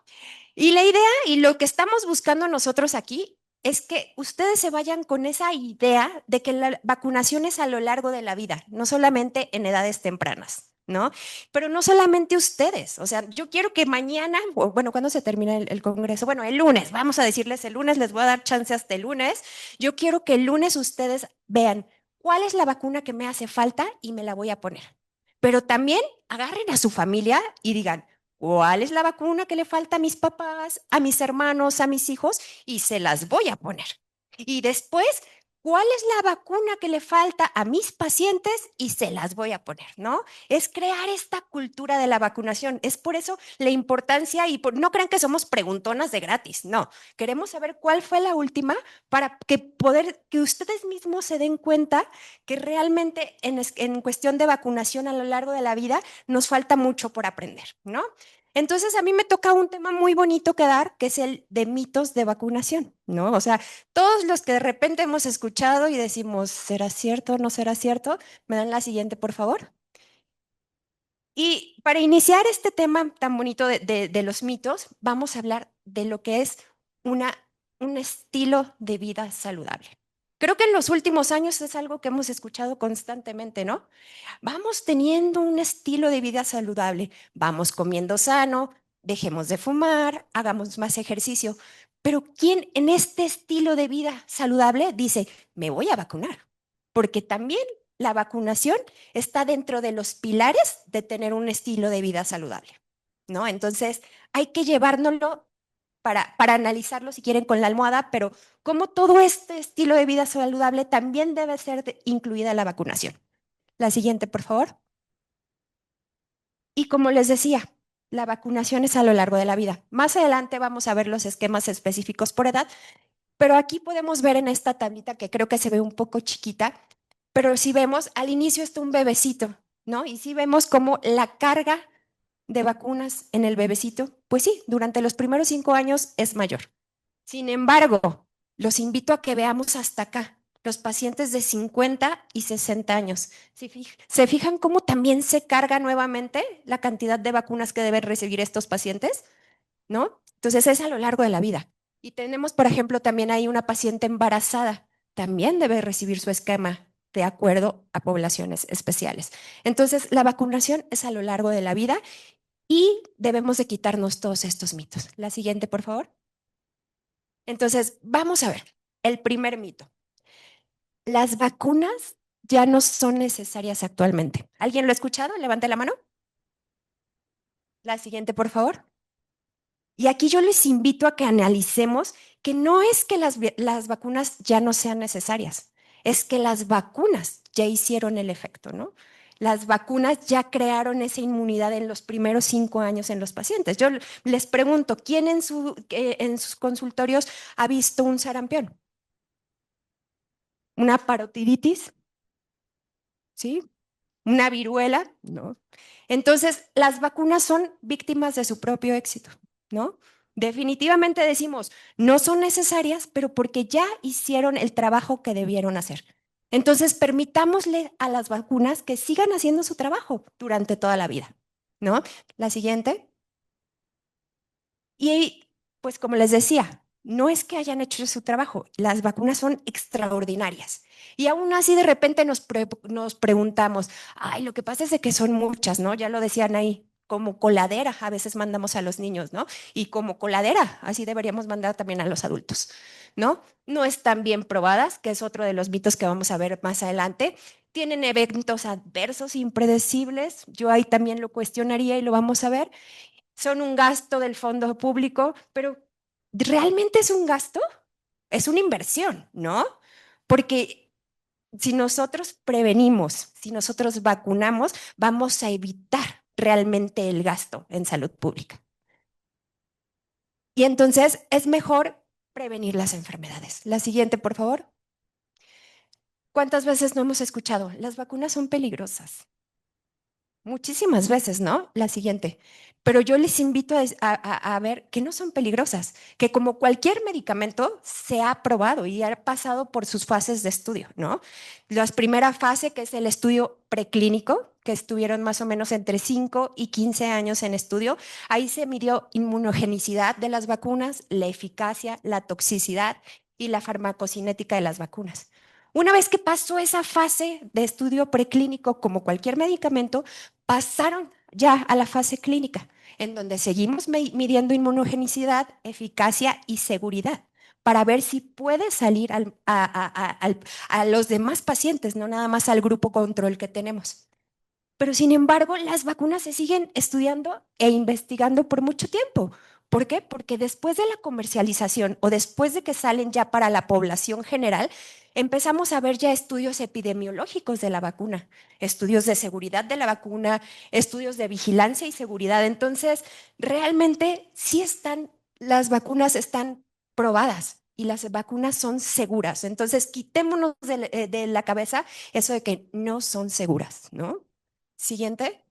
Y la idea y lo que estamos buscando nosotros aquí es que ustedes se vayan con esa idea de que la vacunación es a lo largo de la vida, no solamente en edades tempranas, ¿no? Pero no solamente ustedes, o sea, yo quiero que mañana, o bueno, ¿cuándo se termina el congreso? Bueno, el lunes, vamos a decirles el lunes, les voy a dar chance hasta el lunes. Yo quiero que el lunes ustedes vean cuál es la vacuna que me hace falta y me la voy a poner. Pero también agarren a su familia y digan, ¿cuál es la vacuna que le falta a mis papás, a mis hermanos, a mis hijos? Y se las voy a poner. Y después, ¿cuál es la vacuna que le falta a mis pacientes? Y se las voy a poner, ¿no? Es crear esta cultura de la vacunación. Es por eso la importancia y no crean que somos preguntonas de gratis, no. Queremos saber cuál fue la última para que ustedes mismos se den cuenta que realmente en cuestión de vacunación a lo largo de la vida nos falta mucho por aprender, ¿no? Entonces a mí me toca un tema muy bonito que dar, que es el de mitos de vacunación, ¿no? O sea, todos los que de repente hemos escuchado y decimos, ¿será cierto o no será cierto? ¿Me dan la siguiente, por favor? Y para iniciar este tema tan bonito de los mitos, vamos a hablar de lo que es una, un estilo de vida saludable. Creo que en los últimos años es algo que hemos escuchado constantemente, ¿no? Vamos teniendo un estilo de vida saludable, vamos comiendo sano, dejemos de fumar, hagamos más ejercicio. Pero ¿quién en este estilo de vida saludable dice, me voy a vacunar? Porque también la vacunación está dentro de los pilares de tener un estilo de vida saludable, ¿no? Entonces, hay que llevárnoslo para analizarlo si quieren con la almohada, pero como todo este estilo de vida saludable también debe ser incluida la vacunación. La siguiente, por favor. Y como les decía, la vacunación es a lo largo de la vida. Más adelante vamos a ver los esquemas específicos por edad, pero aquí podemos ver en esta tablita que creo que se ve un poco chiquita, pero si vemos, al inicio está un bebecito, ¿no? Y si vemos como la carga de vacunas en el bebecito, pues sí, durante los primeros 5 años es mayor. Sin embargo, los invito a que veamos hasta acá, los pacientes de 50 y 60 años. ¿Se fijan cómo también se carga nuevamente la cantidad de vacunas que deben recibir estos pacientes? ¿No? Entonces es a lo largo de la vida. Y tenemos, por ejemplo, también ahí una paciente embarazada, también debe recibir su esquema de acuerdo a poblaciones especiales. Entonces, la vacunación es a lo largo de la vida y debemos de quitarnos todos estos mitos. La siguiente, por favor. Entonces, vamos a ver, el primer mito. Las vacunas ya no son necesarias actualmente. ¿Alguien lo ha escuchado? Levante la mano. La siguiente, por favor. Y aquí yo les invito a que analicemos que no es que las vacunas ya no sean necesarias, es que las vacunas ya hicieron el efecto, ¿no? Las vacunas ya crearon esa inmunidad en los primeros 5 años en los pacientes. Yo les pregunto, ¿quién en sus consultorios ha visto un sarampión? ¿Una parotiditis? ¿Sí? ¿Una viruela? No. Entonces, las vacunas son víctimas de su propio éxito, ¿no? Definitivamente decimos, no son necesarias, pero porque ya hicieron el trabajo que debieron hacer. Entonces, permitámosle a las vacunas que sigan haciendo su trabajo durante toda la vida, ¿no? La siguiente. Y pues como les decía, no es que hayan hecho su trabajo, las vacunas son extraordinarias. Y aún así de repente nos preguntamos, ay, lo que pasa es de que son muchas, ¿no? Ya lo decían ahí, como coladera, a veces mandamos a los niños, ¿no? Y como coladera, así deberíamos mandar también a los adultos, ¿no? No están bien probadas, que es otro de los mitos que vamos a ver más adelante. Tienen eventos adversos impredecibles, yo ahí también lo cuestionaría y lo vamos a ver, son un gasto del fondo público, pero ¿realmente es un gasto? Es una inversión, ¿no? Porque si nosotros prevenimos, si nosotros vacunamos, vamos a evitar realmente el gasto en salud pública. Y entonces es mejor prevenir las enfermedades. La siguiente, por favor. ¿Cuántas veces no hemos escuchado? Las vacunas son peligrosas. Muchísimas veces, ¿no? La siguiente. Pero yo les invito a ver que no son peligrosas, que como cualquier medicamento se ha probado y ha pasado por sus fases de estudio, ¿no? La primera fase, que es el estudio preclínico, que estuvieron más o menos entre 5 y 15 años en estudio, ahí se midió inmunogenicidad de las vacunas, la eficacia, la toxicidad y la farmacocinética de las vacunas. Una vez que pasó esa fase de estudio preclínico, como cualquier medicamento, pasaron ya a la fase clínica, en donde seguimos midiendo inmunogenicidad, eficacia y seguridad para ver si puede salir a los demás pacientes, no nada más al grupo control que tenemos. Pero sin embargo, las vacunas se siguen estudiando e investigando por mucho tiempo. ¿Por qué? Porque después de la comercialización o después de que salen ya para la población general, empezamos a ver ya estudios epidemiológicos de la vacuna, estudios de seguridad de la vacuna, estudios de vigilancia y seguridad. Entonces, realmente sí están, las vacunas están probadas y las vacunas son seguras. Entonces, quitémonos de la cabeza eso de que no son seguras, ¿no? Siguiente.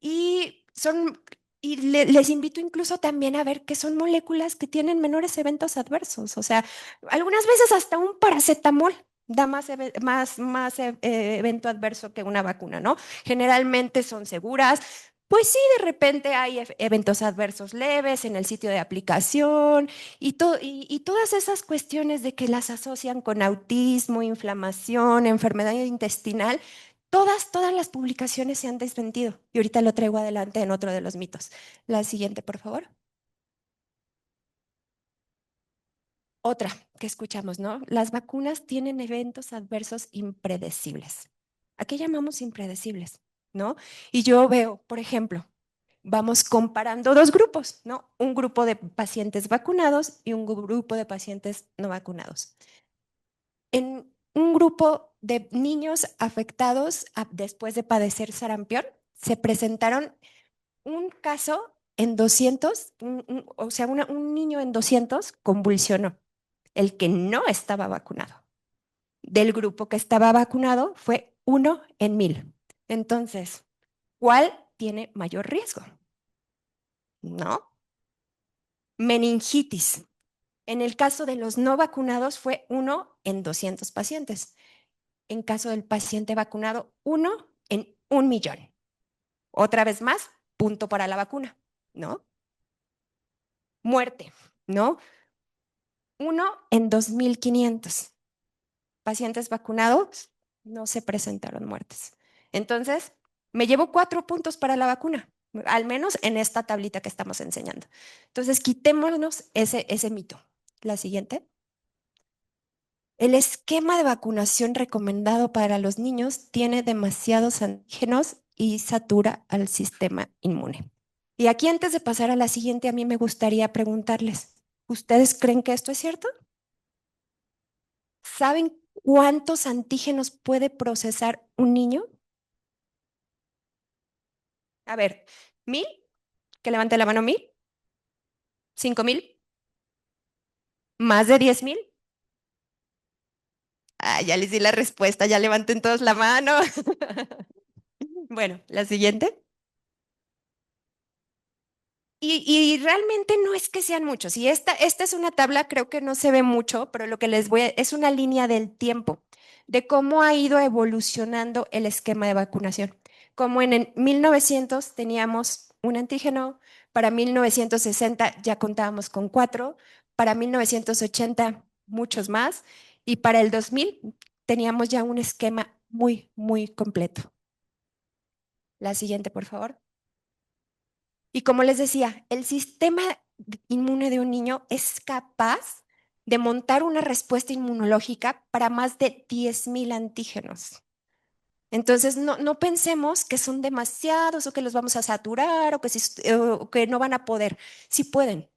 Y son, les invito incluso también a ver que son moléculas que tienen menores eventos adversos. O sea, algunas veces hasta un paracetamol da más evento adverso que una vacuna, ¿no? Generalmente son seguras. Pues sí, de repente hay eventos adversos leves en el sitio de aplicación y todas esas cuestiones de que las asocian con autismo, inflamación, enfermedad intestinal. Todas las publicaciones se han desmentido y ahorita lo traigo adelante en otro de los mitos. La siguiente, por favor. Otra que escuchamos, ¿no? Las vacunas tienen eventos adversos impredecibles. ¿A qué llamamos impredecibles? ¿No? Y yo veo, por ejemplo, vamos comparando dos grupos, ¿no? Un grupo de pacientes vacunados y un grupo de pacientes no vacunados. En un grupo de niños afectados después de padecer sarampión, se presentaron un caso en 200, o sea, un niño en 200 convulsionó, el que no estaba vacunado. Del grupo que estaba vacunado fue 1 en 1000. Entonces, ¿cuál tiene mayor riesgo? ¿No? Meningitis. En el caso de los no vacunados fue 1 en 200 pacientes. En caso del paciente vacunado, 1 en 1 millón. Otra vez más, punto para la vacuna, ¿no? Muerte, ¿no? 1 en 2500. Pacientes vacunados, no se presentaron muertes. Entonces, me llevo 4 puntos para la vacuna, al menos en esta tablita que estamos enseñando. Entonces, quitémonos ese mito. La siguiente. El esquema de vacunación recomendado para los niños tiene demasiados antígenos y satura al sistema inmune. Y aquí, antes de pasar a la siguiente, a mí me gustaría preguntarles, ¿ustedes creen que esto es cierto? ¿Saben cuántos antígenos puede procesar un niño? A ver, 1000, que levante la mano, 1000, 5000, más de 10000. Ah, ya les di la respuesta, ya levanten todos la mano. Bueno, la siguiente. Y realmente no es que sean muchos. Y esta es una tabla, creo que no se ve mucho, pero lo que les voy a, es una línea del tiempo, de cómo ha ido evolucionando el esquema de vacunación. Como en el 1900 teníamos un antígeno, para 1960 ya contábamos con 4, para 1980 muchos más, y para el 2000 teníamos ya un esquema muy, muy completo. La siguiente, por favor. Y como les decía, el sistema inmune de un niño es capaz de montar una respuesta inmunológica para más de 10,000 antígenos. Entonces, no pensemos que son demasiados o que los vamos a saturar o que no van a poder. Sí pueden.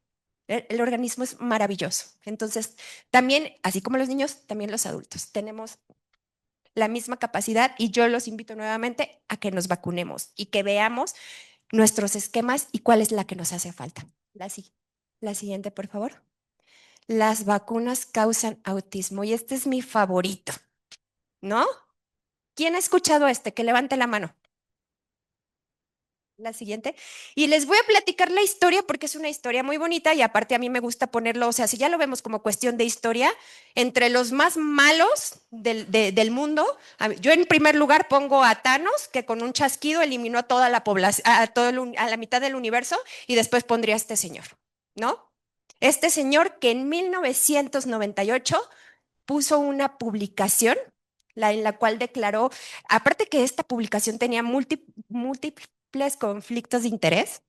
El organismo es maravilloso. Entonces, también, así como los niños, también los adultos, tenemos la misma capacidad y yo los invito nuevamente a que nos vacunemos y que veamos nuestros esquemas y cuál es la que nos hace falta. La siguiente, por favor. Las vacunas causan autismo y este es mi favorito, ¿no? ¿Quién ha escuchado este? Que levante la mano. La siguiente. Y les voy a platicar la historia porque es una historia muy bonita y aparte a mí me gusta ponerlo, o sea, si ya lo vemos como cuestión de historia, entre los más malos del mundo, yo en primer lugar pongo a Thanos, que con un chasquido eliminó a toda la población, a la mitad del universo, y después pondría a este señor, ¿no? Este señor que en 1998 puso una publicación en la cual declaró, aparte que esta publicación tenía múltiples conflictos de interés,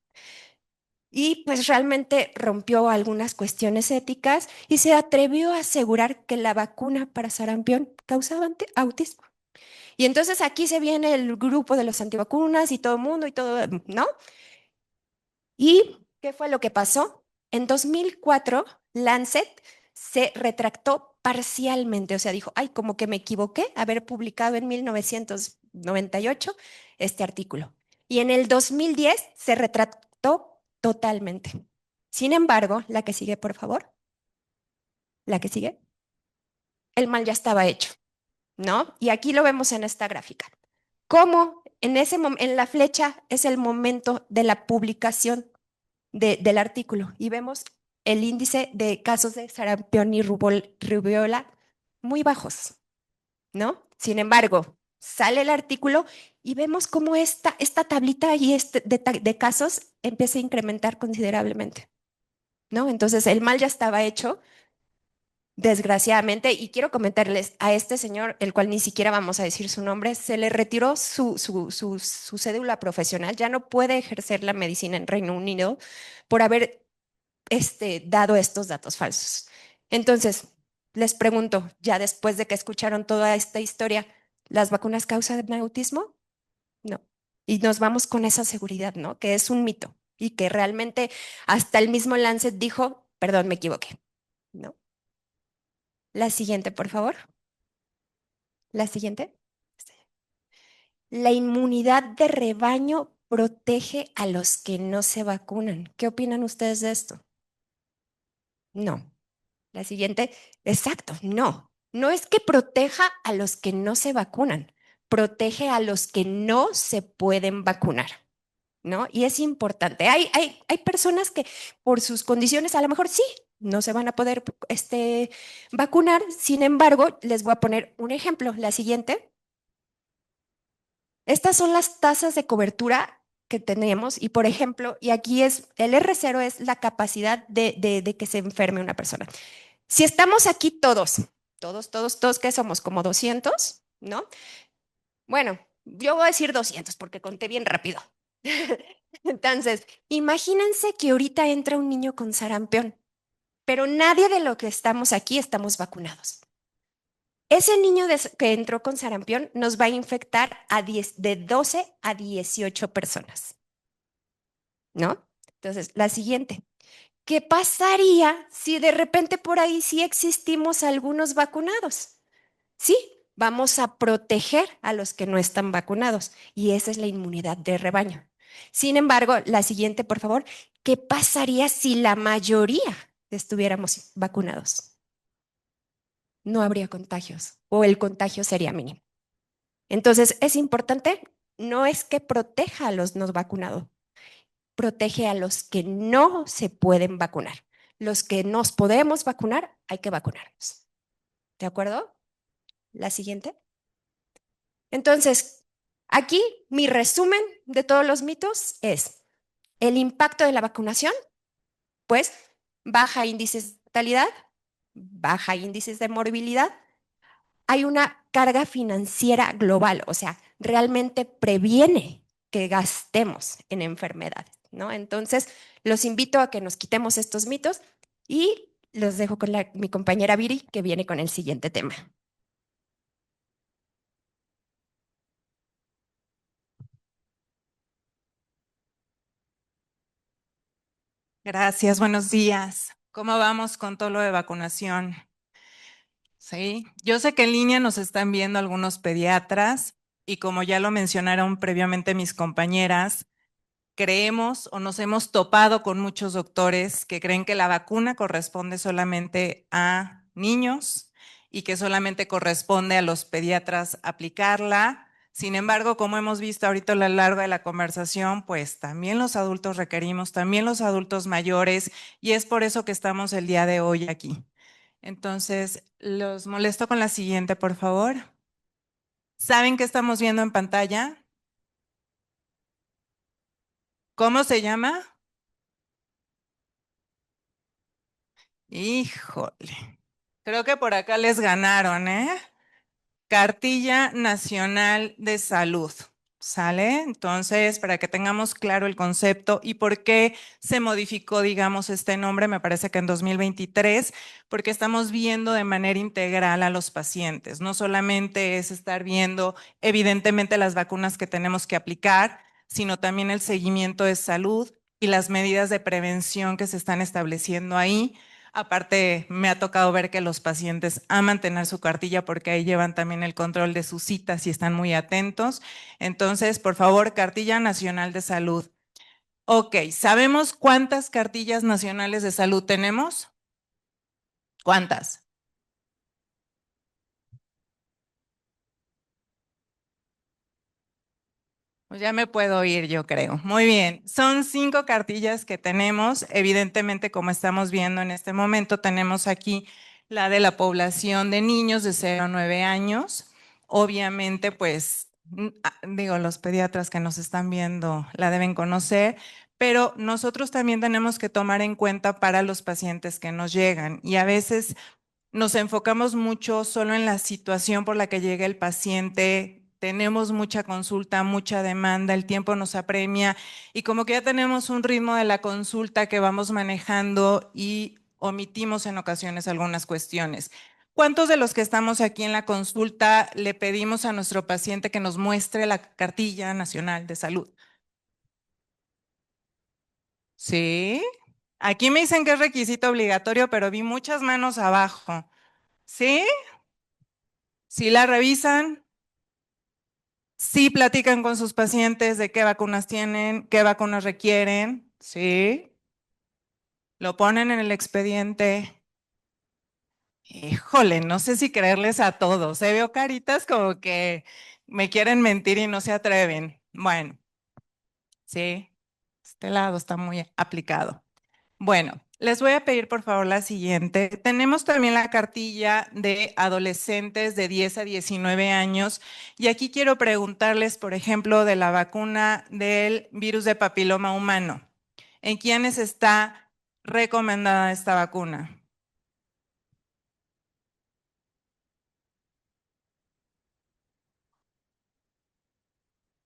y pues realmente rompió algunas cuestiones éticas y se atrevió a asegurar que la vacuna para sarampión causaba autismo. Y entonces aquí se viene el grupo de los antivacunas y todo el mundo y todo, ¿no? ¿Y qué fue lo que pasó? En 2004, Lancet se retractó parcialmente, o sea, dijo, ay, como que me equivoqué haber publicado en 1998 este artículo. Y en el 2010 se retractó totalmente. Sin embargo, la que sigue, por favor, la que sigue, el mal ya estaba hecho, ¿no? Y aquí lo vemos en esta gráfica. Cómo en la flecha es el momento de la publicación del artículo y vemos el índice de casos de sarampión y rubiola muy bajos, ¿no? Sin embargo, sale el artículo y vemos cómo esta tablita y de casos empieza a incrementar considerablemente, ¿no? Entonces, el mal ya estaba hecho, desgraciadamente, y quiero comentarles a este señor, el cual ni siquiera vamos a decir su nombre, se le retiró su cédula profesional, ya no puede ejercer la medicina en Reino Unido por haber dado estos datos falsos. Entonces, les pregunto, ya después de que escucharon toda esta historia, ¿las vacunas causan autismo? No. Y nos vamos con esa seguridad, ¿no? Que es un mito y que realmente hasta el mismo Lancet dijo, perdón, me equivoqué, ¿no? La siguiente, por favor. La siguiente. La inmunidad de rebaño protege a los que no se vacunan. ¿Qué opinan ustedes de esto? No. La siguiente, exacto, no. No es que proteja a los que no se vacunan, protege a los que no se pueden vacunar, ¿no? Y es importante. Hay personas que por sus condiciones a lo mejor sí, no se van a poder vacunar. Sin embargo, les voy a poner un ejemplo. La siguiente. Estas son las tasas de cobertura que tenemos y, por ejemplo, y aquí es, el R0 es la capacidad de que se enferme una persona. Si estamos aquí todos, ¿qué somos? Como 200, ¿no? Bueno, yo voy a decir 200 porque conté bien rápido. Entonces, imagínense que ahorita entra un niño con sarampión, pero nadie de los que estamos aquí estamos vacunados. Ese niño que entró con sarampión nos va a infectar de 12 a 18 personas, ¿no? Entonces, la siguiente. ¿Qué pasaría si de repente por ahí sí existimos algunos vacunados? Sí, vamos a proteger a los que no están vacunados y esa es la inmunidad de rebaño. Sin embargo, la siguiente, por favor, ¿qué pasaría si la mayoría estuviéramos vacunados? No habría contagios o el contagio sería mínimo. Entonces, es importante, no es que proteja a los no vacunados, protege a los que no se pueden vacunar. Los que nos podemos vacunar, hay que vacunarnos. ¿De acuerdo? La siguiente. Entonces, aquí mi resumen de todos los mitos es el impacto de la vacunación, pues baja índices de mortalidad, baja índices de morbilidad, hay una carga financiera global, o sea, realmente previene que gastemos en enfermedades, ¿no? Entonces, los invito a que nos quitemos estos mitos y los dejo con mi compañera Viri, que viene con el siguiente tema. Gracias, buenos días. ¿Cómo vamos con todo lo de vacunación? Sí, yo sé que en línea nos están viendo algunos pediatras y como ya lo mencionaron previamente mis compañeras, creemos o nos hemos topado con muchos doctores que creen que la vacuna corresponde solamente a niños y que solamente corresponde a los pediatras aplicarla. Sin embargo, como hemos visto ahorita a lo largo de la conversación, pues también los adultos requerimos, también los adultos mayores, y es por eso que estamos el día de hoy aquí. Entonces, los molesto con la siguiente, por favor. ¿Saben qué estamos viendo en pantalla? ¿Cómo se llama? Híjole, creo que por acá les ganaron, ¿eh? Cartilla Nacional de Salud, ¿sale? Entonces, para que tengamos claro el concepto y por qué se modificó, digamos, este nombre, me parece que en 2023, porque estamos viendo de manera integral a los pacientes. No solamente es estar viendo, evidentemente, las vacunas que tenemos que aplicar, sino también el seguimiento de salud y las medidas de prevención que se están estableciendo ahí. Aparte, me ha tocado ver que los pacientes aman tener su cartilla porque ahí llevan también el control de sus citas y están muy atentos. Entonces, por favor, Cartilla Nacional de Salud. Ok, ¿sabemos cuántas cartillas nacionales de salud tenemos? ¿Cuántas? Pues ya me puedo ir, yo creo. Muy bien, son 5 cartillas que tenemos. Evidentemente, como estamos viendo en este momento, tenemos aquí la de la población de niños de 0 a 9 años. Obviamente, pues, digo, los pediatras que nos están viendo la deben conocer, pero nosotros también tenemos que tomar en cuenta para los pacientes que nos llegan y a veces nos enfocamos mucho solo en la situación por la que llega el paciente, tenemos mucha consulta, mucha demanda, el tiempo nos apremia y como que ya tenemos un ritmo de la consulta que vamos manejando y omitimos en ocasiones algunas cuestiones. ¿Cuántos de los que estamos aquí en la consulta le pedimos a nuestro paciente que nos muestre la cartilla nacional de salud? Sí. Aquí me dicen que es requisito obligatorio, pero vi muchas manos abajo. ¿Sí? ¿Sí la revisan? ¿Sí platican con sus pacientes de qué vacunas tienen, qué vacunas requieren? ¿Sí? ¿Lo ponen en el expediente? Híjole, no sé si creerles a todos. Veo caritas como que me quieren mentir y no se atreven. Bueno, sí, este lado está muy aplicado. Bueno, les voy a pedir por favor la siguiente. Tenemos también la cartilla de adolescentes de 10 a 19 años y aquí quiero preguntarles, por ejemplo, de la vacuna del virus de papiloma humano. ¿En quiénes está recomendada esta vacuna?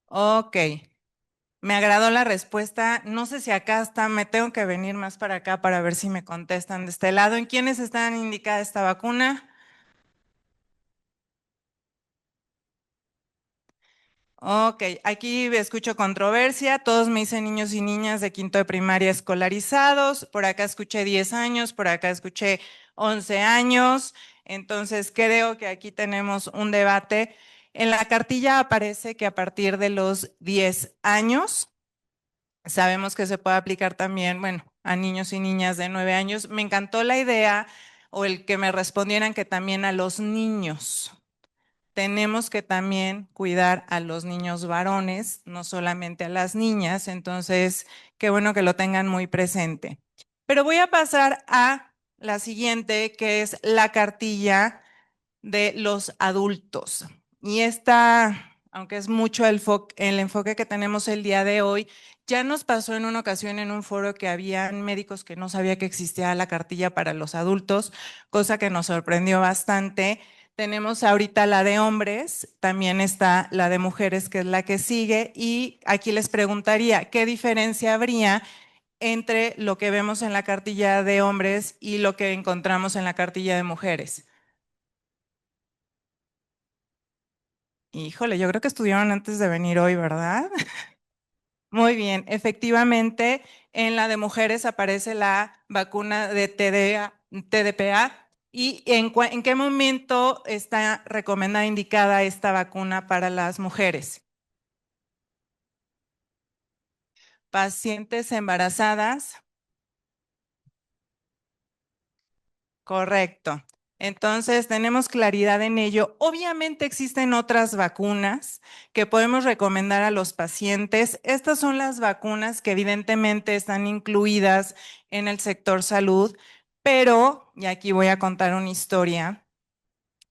Ok, me agradó la respuesta. No sé si acá está, me tengo que venir más para acá para ver si me contestan de este lado. ¿En quiénes están indicada esta vacuna? Ok, aquí escucho controversia, todos me dicen niños y niñas de quinto de primaria escolarizados, por acá escuché 10 años, por acá escuché 11 años, entonces creo que aquí tenemos un debate. En la cartilla aparece que a partir de los 10 años, sabemos que se puede aplicar también, bueno, a niños y niñas de 9 años. Me encantó la idea o el que me respondieran que también a los niños tenemos que también cuidar a los niños varones, no solamente a las niñas, entonces qué bueno que lo tengan muy presente. Pero voy a pasar a la siguiente, que es la cartilla de los adultos. Y esta, aunque es mucho el enfoque que tenemos el día de hoy, ya nos pasó en una ocasión en un foro que habían médicos que no sabía que existía la cartilla para los adultos, cosa que nos sorprendió bastante. Tenemos ahorita la de hombres, también está la de mujeres, que es la que sigue, y aquí les preguntaría, ¿qué diferencia habría entre lo que vemos en la cartilla de hombres y lo que encontramos en la cartilla de mujeres? Híjole, yo creo que estudiaron antes de venir hoy, ¿verdad? Muy bien, efectivamente, en la de mujeres aparece la vacuna de TDPA. ¿Y en qué momento está recomendada, indicada esta vacuna para las mujeres? Pacientes embarazadas. Correcto. Entonces, tenemos claridad en ello. Obviamente existen otras vacunas que podemos recomendar a los pacientes. Estas son las vacunas que evidentemente están incluidas en el sector salud, pero, y aquí voy a contar una historia,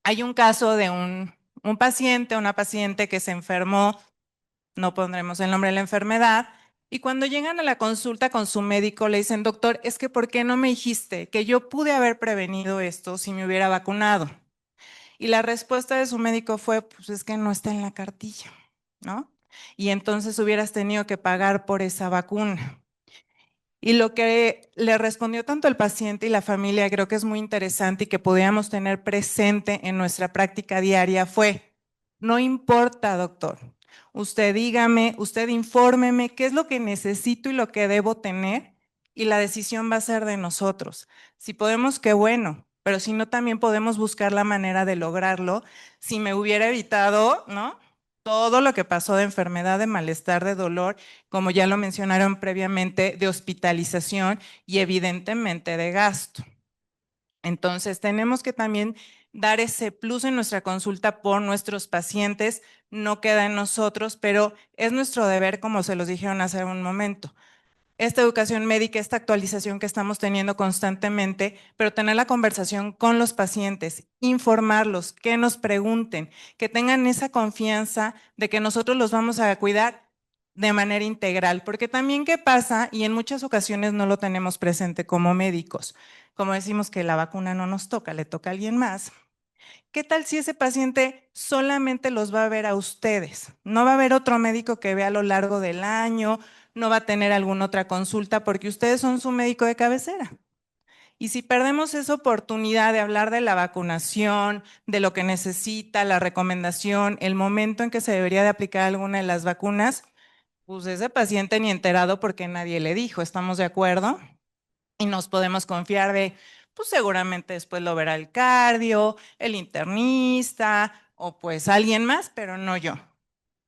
hay un caso de un paciente, una paciente que se enfermó, no pondremos el nombre de la enfermedad, y cuando llegan a la consulta con su médico le dicen, doctor, es que ¿por qué no me dijiste que yo pude haber prevenido esto si me hubiera vacunado? Y la respuesta de su médico fue, pues es que no está en la cartilla, ¿no? Y entonces hubieras tenido que pagar por esa vacuna. Y lo que le respondió tanto el paciente y la familia, creo que es muy interesante y que podíamos tener presente en nuestra práctica diaria fue, no importa, doctor, usted dígame, usted infórmeme qué es lo que necesito y lo que debo tener y la decisión va a ser de nosotros. Si podemos, qué bueno, pero si no, también podemos buscar la manera de lograrlo. Si me hubiera evitado, ¿no? Todo lo que pasó de enfermedad, de malestar, de dolor, como ya lo mencionaron previamente, de hospitalización y evidentemente de gasto. Entonces, tenemos que también dar ese plus en nuestra consulta por nuestros pacientes, no queda en nosotros, pero es nuestro deber, como se los dijeron hace un momento. Esta educación médica, esta actualización que estamos teniendo constantemente, pero tener la conversación con los pacientes, informarlos, que nos pregunten, que tengan esa confianza de que nosotros los vamos a cuidar de manera integral, porque también qué pasa, y en muchas ocasiones no lo tenemos presente como médicos, como decimos que la vacuna no nos toca, le toca a alguien más. ¿Qué tal si ese paciente solamente los va a ver a ustedes? No va a haber otro médico que vea a lo largo del año, no va a tener alguna otra consulta porque ustedes son su médico de cabecera. Y si perdemos esa oportunidad de hablar de la vacunación, de lo que necesita, la recomendación, el momento en que se debería de aplicar alguna de las vacunas, pues ese paciente ni enterado porque nadie le dijo, ¿estamos de acuerdo? Y nos podemos confiar de, pues seguramente después lo verá el cardio, el internista o pues alguien más, pero no yo.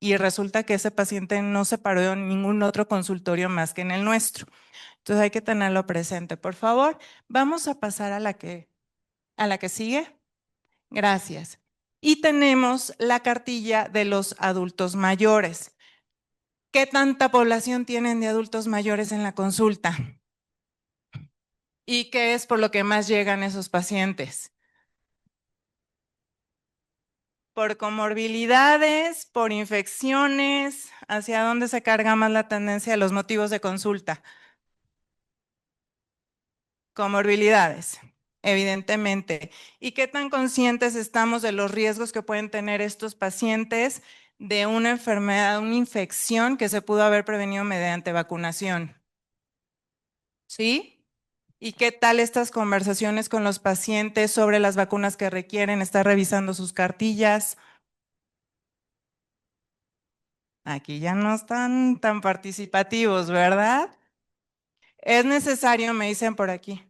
Y resulta que ese paciente no se paró en ningún otro consultorio más que en el nuestro. Entonces hay que tenerlo presente, por favor. Vamos a pasar a la que sigue. Gracias. Y tenemos la cartilla de los adultos mayores. ¿Qué tanta población tienen de adultos mayores en la consulta? ¿Y qué es por lo que más llegan esos pacientes? Por comorbilidades, por infecciones, ¿hacia dónde se carga más la tendencia de los motivos de consulta? Comorbilidades, evidentemente. ¿Y qué tan conscientes estamos de los riesgos que pueden tener estos pacientes de una enfermedad, una infección que se pudo haber prevenido mediante vacunación? ¿Sí? ¿Y qué tal estas conversaciones con los pacientes sobre las vacunas que requieren? ¿Estar revisando sus cartillas? Aquí ya no están tan participativos, ¿verdad? Es necesario, me dicen por aquí.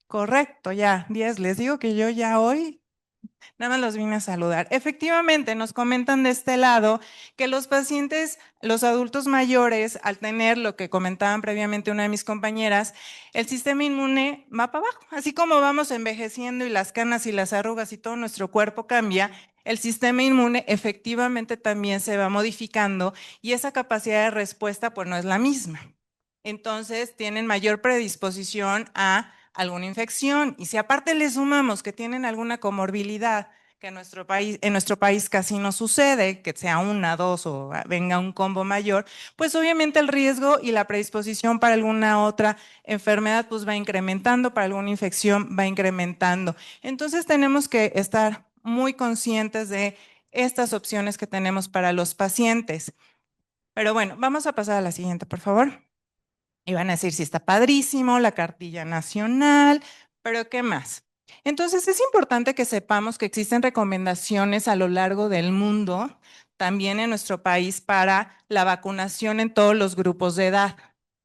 Correcto, ya, 10. Les digo que yo ya hoy nada más los vine a saludar. Efectivamente, nos comentan de este lado que los pacientes, los adultos mayores, al tener lo que comentaban previamente una de mis compañeras, el sistema inmune va para abajo. Así como vamos envejeciendo y las canas y las arrugas y todo nuestro cuerpo cambia, el sistema inmune efectivamente también se va modificando y esa capacidad de respuesta pues no es la misma. Entonces tienen mayor predisposición a alguna infección. Y si aparte le sumamos que tienen alguna comorbilidad, que en nuestro país casi no sucede, que sea una, dos o venga un combo mayor, pues obviamente el riesgo y la predisposición para alguna otra enfermedad pues va incrementando, para alguna infección va incrementando. Entonces tenemos que estar muy conscientes de estas opciones que tenemos para los pacientes. Pero bueno, vamos a pasar a la siguiente, por favor. Y van a decir, sí, está padrísimo, la cartilla nacional, pero ¿qué más? Entonces, es importante que sepamos que existen recomendaciones a lo largo del mundo, también en nuestro país, para la vacunación en todos los grupos de edad.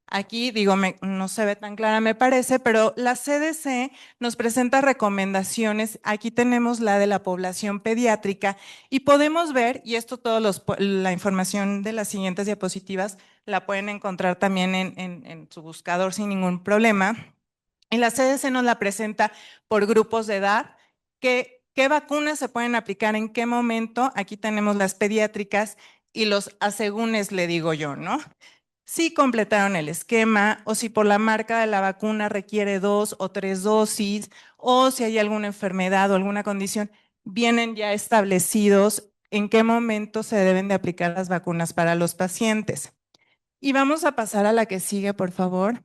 Aquí, digo, no se ve tan clara, me parece, pero la CDC nos presenta recomendaciones. Aquí tenemos la de la población pediátrica y podemos ver, y esto la información de las siguientes diapositivas la pueden encontrar también en su buscador sin ningún problema. Y la CDC nos la presenta por grupos de edad, qué vacunas se pueden aplicar en qué momento. Aquí tenemos las pediátricas y los asegúnes, le digo yo, ¿no? Si completaron el esquema o si por la marca de la vacuna requiere 2 o 3 dosis o si hay alguna enfermedad o alguna condición, vienen ya establecidos en qué momento se deben de aplicar las vacunas para los pacientes. Y vamos a pasar a la que sigue, por favor.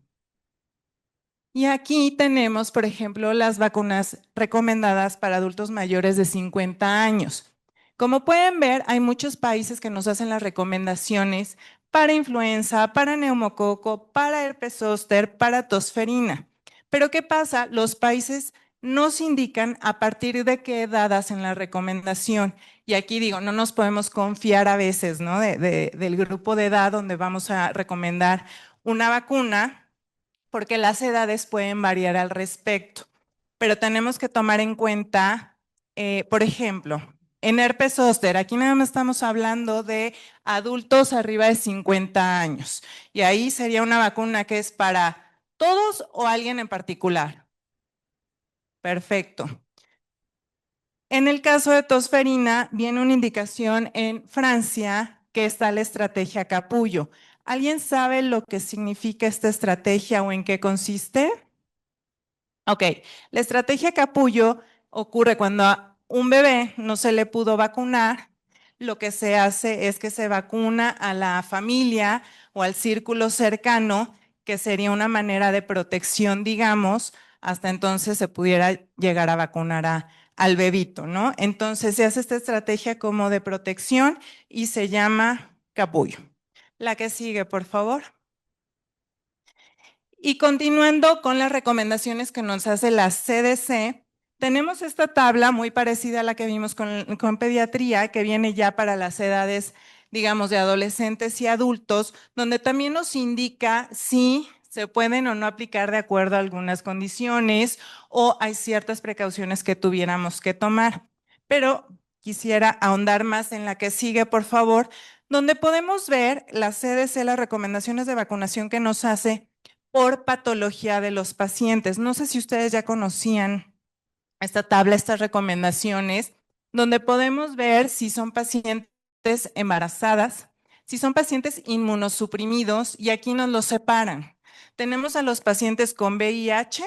Y aquí tenemos, por ejemplo, las vacunas recomendadas para adultos mayores de 50 años. Como pueden ver, hay muchos países que nos hacen las recomendaciones para influenza, para neumococo, para herpes zóster, para tosferina. Pero ¿qué pasa? Los países nos indican a partir de qué edad hacen la recomendación. Y aquí digo, no nos podemos confiar a veces, ¿no? Del grupo de edad donde vamos a recomendar una vacuna, porque las edades pueden variar al respecto, pero tenemos que tomar en cuenta, por ejemplo, en herpes zóster, aquí nada más estamos hablando de adultos arriba de 50 años, y ahí sería una vacuna que es para todos o alguien en particular. Perfecto. En el caso de tosferina, viene una indicación en Francia que está la estrategia Capullo. ¿Alguien sabe lo que significa esta estrategia o en qué consiste? Ok, la estrategia Capullo ocurre cuando a un bebé no se le pudo vacunar. Lo que se hace es que se vacuna a la familia o al círculo cercano, que sería una manera de protección, digamos, hasta entonces se pudiera llegar a vacunar al bebito, ¿no? Entonces se hace esta estrategia como de protección y se llama Capullo. La que sigue, por favor. Y continuando con las recomendaciones que nos hace la CDC, tenemos esta tabla muy parecida a la que vimos con pediatría, que viene ya para las edades, digamos, de adolescentes y adultos, donde también nos indica si se pueden o no aplicar de acuerdo a algunas condiciones o hay ciertas precauciones que tuviéramos que tomar. Pero quisiera ahondar más en la que sigue, por favor, donde podemos ver la CDC, las recomendaciones de vacunación que nos hace por patología de los pacientes. No sé si ustedes ya conocían esta tabla, estas recomendaciones, donde podemos ver si son pacientes embarazadas, si son pacientes inmunosuprimidos, y aquí nos los separan. Tenemos a los pacientes con VIH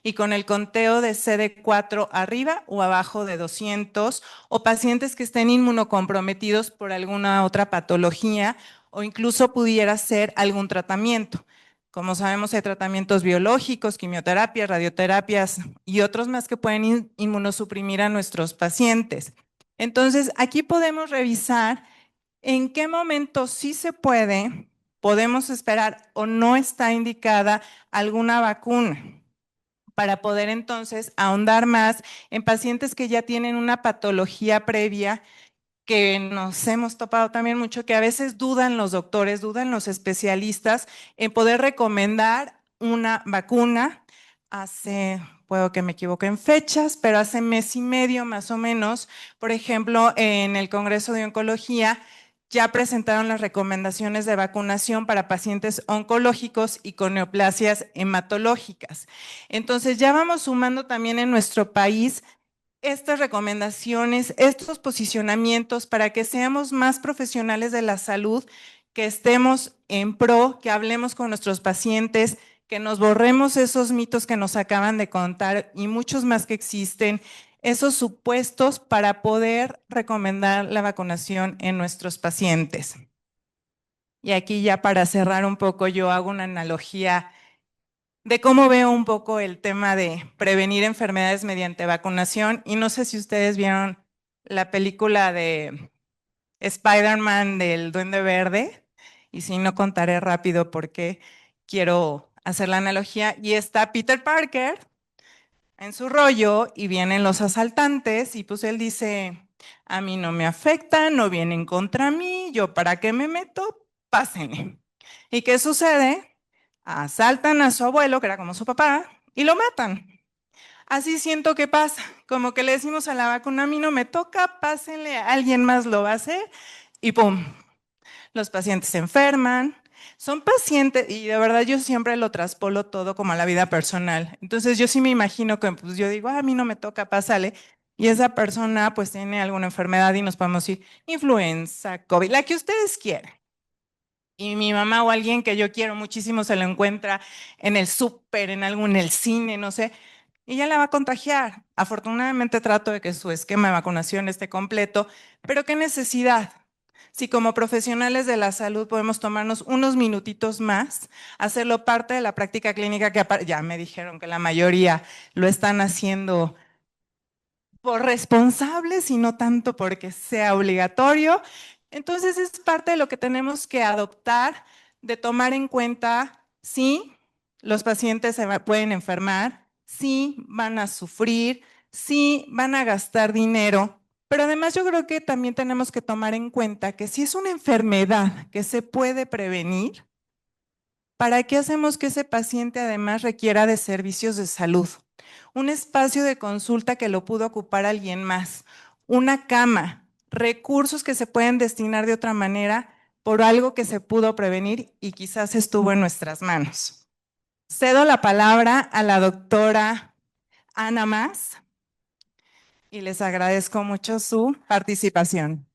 y con el conteo de CD4 arriba o abajo de 200, o pacientes que estén inmunocomprometidos por alguna otra patología o incluso pudiera ser algún tratamiento. Como sabemos, hay tratamientos biológicos, quimioterapias, radioterapias y otros más que pueden inmunosuprimir a nuestros pacientes. Entonces, aquí podemos revisar en qué momento sí se puede, podemos esperar o no está indicada alguna vacuna, para poder entonces ahondar más en pacientes que ya tienen una patología previa, que nos hemos topado también mucho, que a veces dudan los doctores, dudan los especialistas en poder recomendar una vacuna. Puedo que me equivoque en fechas, pero hace mes y medio más o menos, por ejemplo, en el Congreso de Oncología, ya presentaron las recomendaciones de vacunación para pacientes oncológicos y con neoplasias hematológicas. Entonces ya vamos sumando también en nuestro país estas recomendaciones, estos posicionamientos para que seamos más profesionales de la salud, que estemos en pro, que hablemos con nuestros pacientes, que nos borremos esos mitos que nos acaban de contar y muchos más que existen, esos supuestos para poder recomendar la vacunación en nuestros pacientes. Y aquí ya para cerrar un poco, yo hago una analogía de cómo veo un poco el tema de prevenir enfermedades mediante vacunación. Y no sé si ustedes vieron la película de Spider-Man del Duende Verde, y si no, contaré rápido porque quiero hacer la analogía. Y está Peter Parker en su rollo y vienen los asaltantes y pues él dice, a mí no me afecta, no vienen contra mí, yo para qué me meto, pásenle. ¿Y qué sucede? Asaltan a su abuelo, que era como su papá, y lo matan. Así siento que pasa, como que le decimos a la vacuna, a mí no me toca, pásenle, alguien más lo va a hacer, y ¡pum! Los pacientes se enferman, son pacientes, y de verdad yo siempre lo traspolo todo como a la vida personal. Entonces yo sí me imagino que pues, yo digo, a mí no me toca, pásale, y esa persona pues tiene alguna enfermedad y nos podemos ir influenza, COVID, la que ustedes quieran. Y mi mamá o alguien que yo quiero muchísimo se lo encuentra en el súper, en el cine, no sé, y ya la va a contagiar. Afortunadamente trato de que su esquema de vacunación esté completo, pero qué necesidad. Si como profesionales de la salud podemos tomarnos unos minutitos más, hacerlo parte de la práctica clínica que ya me dijeron que la mayoría lo están haciendo por responsables y no tanto porque sea obligatorio. Entonces es parte de lo que tenemos que adoptar, de tomar en cuenta, sí, los pacientes pueden enfermar, sí, van a sufrir, sí, van a gastar dinero, pero además yo creo que también tenemos que tomar en cuenta que si es una enfermedad que se puede prevenir, ¿para qué hacemos que ese paciente además requiera de servicios de salud? Un espacio de consulta que lo pudo ocupar alguien más, una cama, recursos que se pueden destinar de otra manera por algo que se pudo prevenir y quizás estuvo en nuestras manos. Cedo la palabra a la doctora Ana Mas y les agradezco mucho su participación.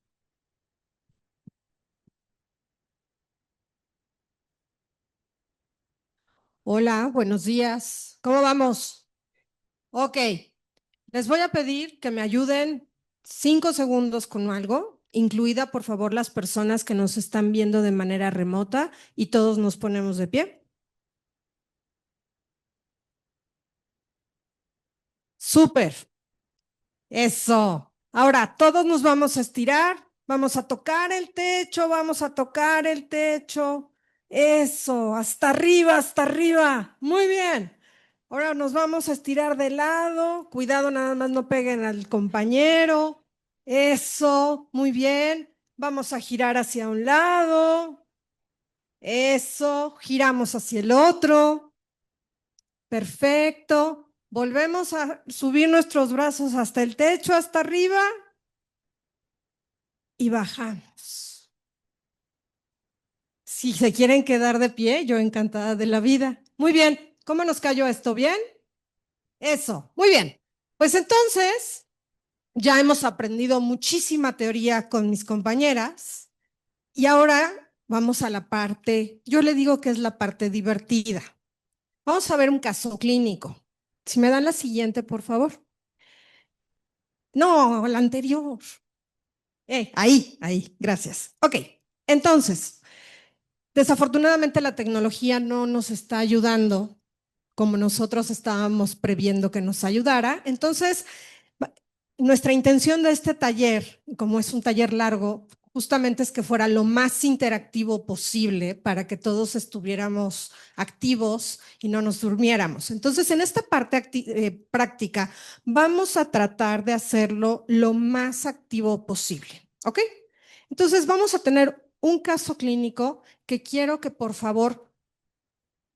Hola, buenos días. ¿Cómo vamos? Ok, les voy a pedir que me ayuden 5 segundos con algo, incluida por favor las personas que nos están viendo de manera remota y todos nos ponemos de pie. Súper, eso. Ahora todos nos vamos a estirar, vamos a tocar el techo, vamos a tocar el techo. Eso, hasta arriba, hasta arriba. Muy bien. Ahora nos vamos a estirar de lado. Cuidado, nada más no peguen al compañero. Eso, muy bien. Vamos a girar hacia un lado. Eso, giramos hacia el otro. Perfecto. Volvemos a subir nuestros brazos hasta el techo, hasta arriba. Y bajamos. Si se quieren quedar de pie, yo encantada de la vida. Muy bien. ¿Cómo nos cayó esto? ¿Bien? Eso, muy bien. Pues entonces, ya hemos aprendido muchísima teoría con mis compañeras y ahora vamos a la parte, yo le digo que es la parte divertida. Vamos a ver un caso clínico. Si me dan la siguiente, por favor. No, la anterior. Ahí, gracias. Ok, entonces, desafortunadamente la tecnología no nos está ayudando como nosotros estábamos previendo que nos ayudara. Entonces, nuestra intención de este taller, como es un taller largo, justamente es que fuera lo más interactivo posible para que todos estuviéramos activos y no nos durmiéramos. Entonces, en esta parte práctica, vamos a tratar de hacerlo lo más activo posible, ¿ok? Entonces, vamos a tener un caso clínico que quiero que por favor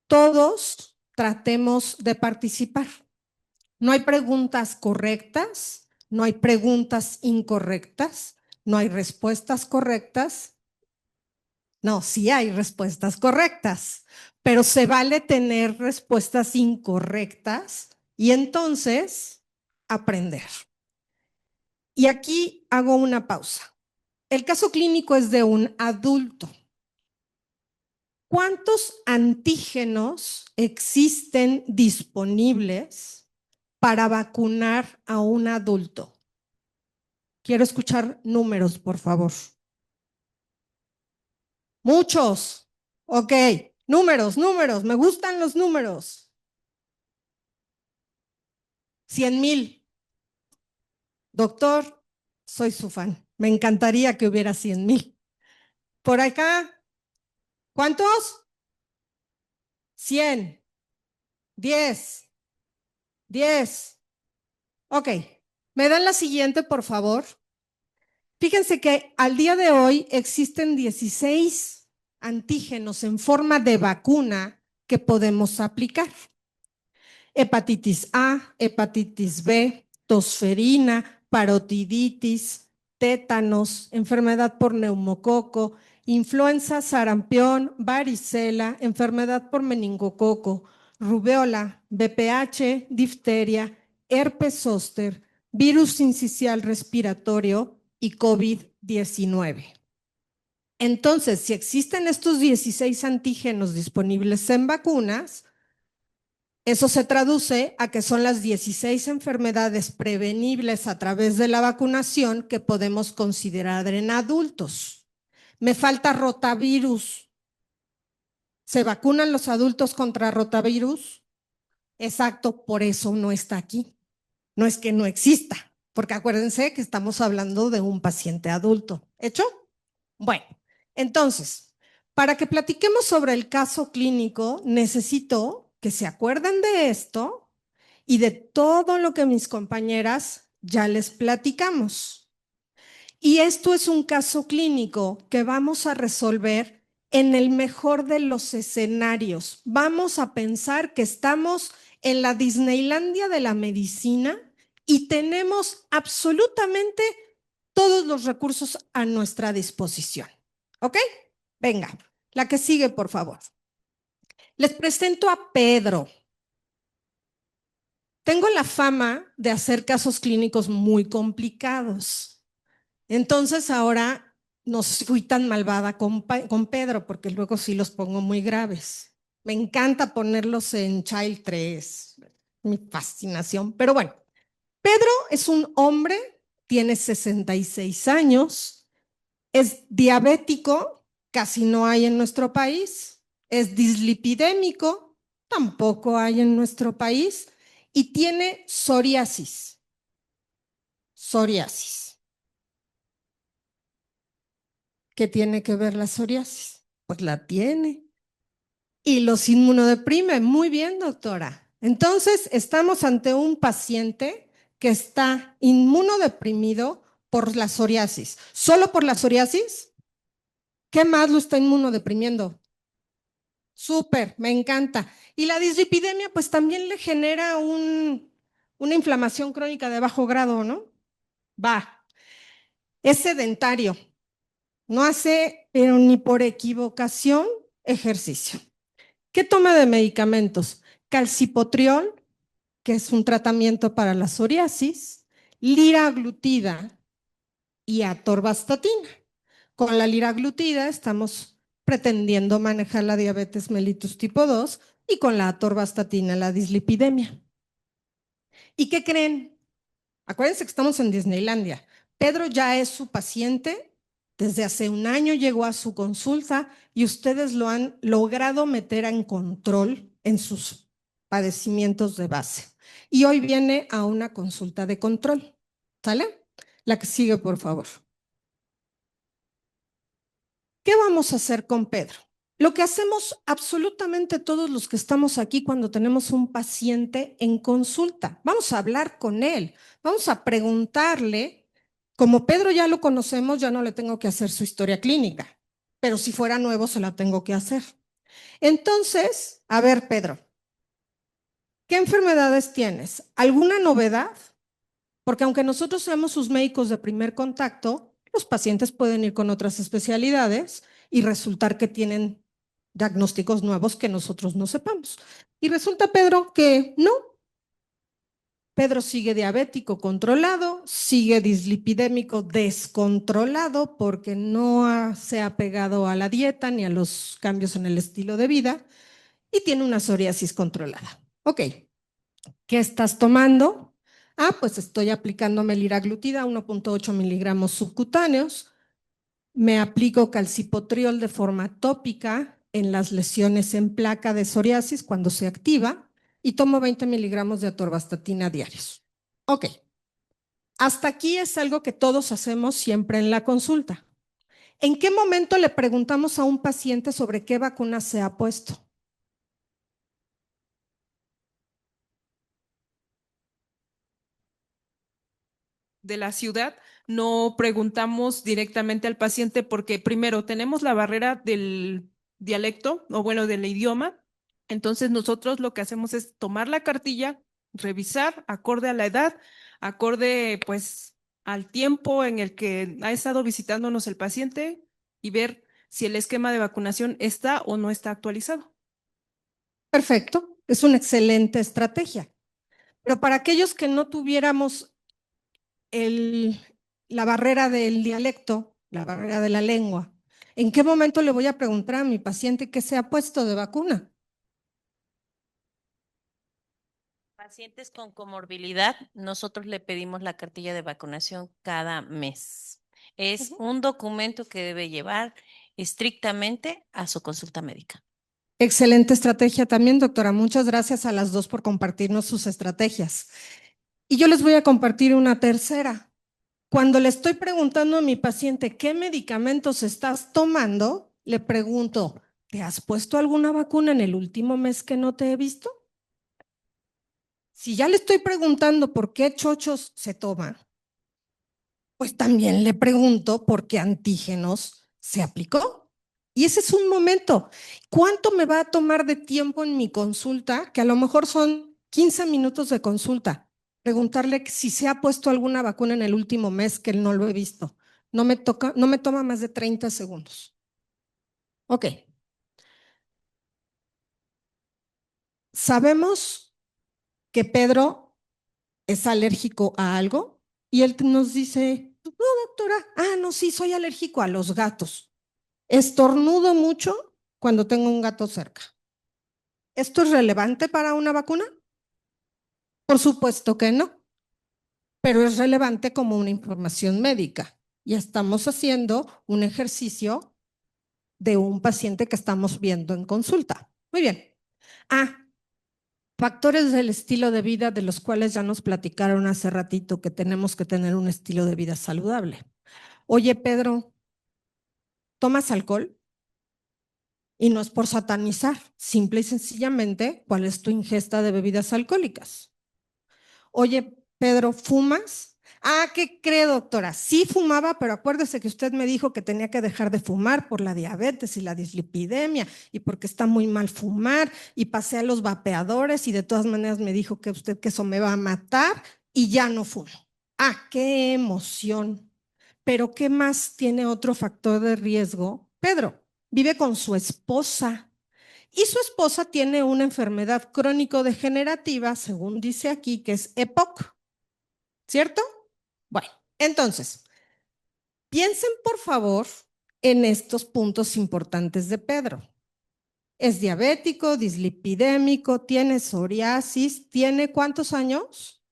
todos tratemos de participar. No hay preguntas correctas, no hay preguntas incorrectas, no hay respuestas correctas. No, sí hay respuestas correctas, pero se vale tener respuestas incorrectas y entonces aprender. Y aquí hago una pausa. El caso clínico es de un adulto. ¿Cuántos antígenos existen disponibles para vacunar a un adulto? Quiero escuchar números, por favor. Muchos. Ok, números, me gustan los números. 100,000. Doctor, soy su fan. Me encantaría que hubiera 100,000. Por acá, ¿cuántos? 100. 10. Ok, ¿me dan la siguiente, por favor? Fíjense que al día de hoy existen 16 antígenos en forma de vacuna que podemos aplicar. Hepatitis A, hepatitis B, tosferina, parotiditis, tétanos, enfermedad por neumococo, influenza, sarampión, varicela, enfermedad por meningococo, rubeola, BPH, difteria, herpes zóster, virus sincicial respiratorio y COVID-19. Entonces, si existen estos 16 antígenos disponibles en vacunas, eso se traduce a que son las 16 enfermedades prevenibles a través de la vacunación que podemos considerar en adultos. Me falta rotavirus. ¿Se vacunan los adultos contra rotavirus? Exacto, por eso no está aquí. No es que no exista, porque acuérdense que estamos hablando de un paciente adulto. ¿Hecho? Bueno, entonces, para que platiquemos sobre el caso clínico, necesito que se acuerden de esto y de todo lo que mis compañeras ya les platicamos. Y esto es un caso clínico que vamos a resolver en el mejor de los escenarios. Vamos a pensar que estamos en la Disneylandia de la medicina y tenemos absolutamente todos los recursos a nuestra disposición. ¿Ok? Venga, la que sigue, por favor. Les presento a Pedro. Tengo la fama de hacer casos clínicos muy complicados. Entonces ahora no fui tan malvada con Pedro, porque luego sí los pongo muy graves. Me encanta ponerlos en Child 3, mi fascinación. Pero bueno, Pedro es un hombre, tiene 66 años, es diabético, casi no hay en nuestro país, es dislipidémico, tampoco hay en nuestro país, y tiene psoriasis. Psoriasis. ¿Qué tiene que ver la psoriasis? Pues la tiene. Y los inmunodeprime. Muy bien, doctora. Entonces, estamos ante un paciente que está inmunodeprimido por la psoriasis. ¿Solo por la psoriasis? ¿Qué más lo está inmunodeprimiendo? Súper, me encanta. Y la dislipidemia, pues también le genera una inflamación crónica de bajo grado, ¿no? Va. Es sedentario. No hace, pero ni por equivocación, ejercicio. ¿Qué toma de medicamentos? Calcipotriol, que es un tratamiento para la psoriasis, liraglutida y atorvastatina. Con la liraglutida estamos pretendiendo manejar la diabetes mellitus tipo 2 y con la atorvastatina la dislipidemia. ¿Y qué creen? Acuérdense que estamos en Disneylandia. Pedro ya es su paciente, desde hace un año llegó a su consulta y ustedes lo han logrado meter en control en sus padecimientos de base. Y hoy viene a una consulta de control. ¿Sale? La que sigue, por favor. ¿Qué vamos a hacer con Pedro? Lo que hacemos absolutamente todos los que estamos aquí cuando tenemos un paciente en consulta. Vamos a hablar con él, vamos a preguntarle, como Pedro ya lo conocemos, ya no le tengo que hacer su historia clínica, pero si fuera nuevo se la tengo que hacer. Entonces, a ver, Pedro, ¿qué enfermedades tienes? ¿Alguna novedad? Porque aunque nosotros seamos sus médicos de primer contacto, los pacientes pueden ir con otras especialidades y resultar que tienen diagnósticos nuevos que nosotros no sepamos. Y resulta, Pedro, que no. Pedro sigue diabético controlado, sigue dislipidémico descontrolado porque no se ha pegado a la dieta ni a los cambios en el estilo de vida y tiene una psoriasis controlada. Ok, ¿qué estás tomando? Ah, pues estoy aplicándome liraglutida, 1.8 miligramos subcutáneos. Me aplico calcipotriol de forma tópica en las lesiones en placa de psoriasis cuando se activa y tomo 20 miligramos de atorvastatina diarios. Ok, hasta aquí es algo que todos hacemos siempre en la consulta. ¿En qué momento le preguntamos a un paciente sobre qué vacuna se ha puesto? de la ciudad, no preguntamos directamente al paciente porque primero tenemos la barrera del dialecto o bueno, del idioma. Entonces nosotros lo que hacemos es tomar la cartilla, revisar acorde a la edad, acorde pues al tiempo en el que ha estado visitándonos el paciente y ver si el esquema de vacunación está o no está actualizado. Perfecto, es una excelente estrategia. Pero para aquellos que no tuviéramos la barrera del dialecto, la barrera de la lengua, ¿en qué momento le voy a preguntar a mi paciente que se ha puesto de vacuna? Pacientes con comorbilidad, nosotros le pedimos la cartilla de vacunación cada mes. Es un documento que debe llevar estrictamente a su consulta médica. Excelente estrategia también, doctora. Muchas gracias a las dos por compartirnos sus estrategias. Y yo les voy a compartir una tercera. Cuando le estoy preguntando a mi paciente qué medicamentos estás tomando, le pregunto, ¿te has puesto alguna vacuna en el último mes que no te he visto? Si ya le estoy preguntando por qué chochos se toma, pues también le pregunto por qué antígenos se aplicó. Y ese es un momento. ¿Cuánto me va a tomar de tiempo en mi consulta? Que a lo mejor son 15 minutos de consulta. Preguntarle si se ha puesto alguna vacuna en el último mes que no lo he visto. No me toma más de 30 segundos. Ok. Sabemos que Pedro es alérgico a algo y él nos dice, no, doctora, no, sí, soy alérgico a los gatos. Estornudo mucho cuando tengo un gato cerca. ¿Esto es relevante para una vacuna? Por supuesto que no, pero es relevante como una información médica. Y estamos haciendo un ejercicio de un paciente que estamos viendo en consulta. Muy bien. Factores del estilo de vida de los cuales ya nos platicaron hace ratito que tenemos que tener un estilo de vida saludable. Oye, Pedro, ¿tomas alcohol? Y no es por satanizar, simple y sencillamente, ¿cuál es tu ingesta de bebidas alcohólicas? Oye, Pedro, ¿fumas? ¿Qué cree, doctora? Sí fumaba, pero acuérdese que usted me dijo que tenía que dejar de fumar por la diabetes y la dislipidemia y porque está muy mal fumar y pasé a los vapeadores y de todas maneras me dijo que usted que eso me va a matar y ya no fumo. ¡Qué emoción! Pero ¿qué más tiene otro factor de riesgo? Pedro vive con su esposa. Y su esposa tiene una enfermedad crónico-degenerativa, según dice aquí, que es EPOC, ¿cierto? Bueno, entonces, piensen por favor en estos puntos importantes de Pedro. Es diabético, dislipidémico, tiene psoriasis, ¿tiene cuántos años?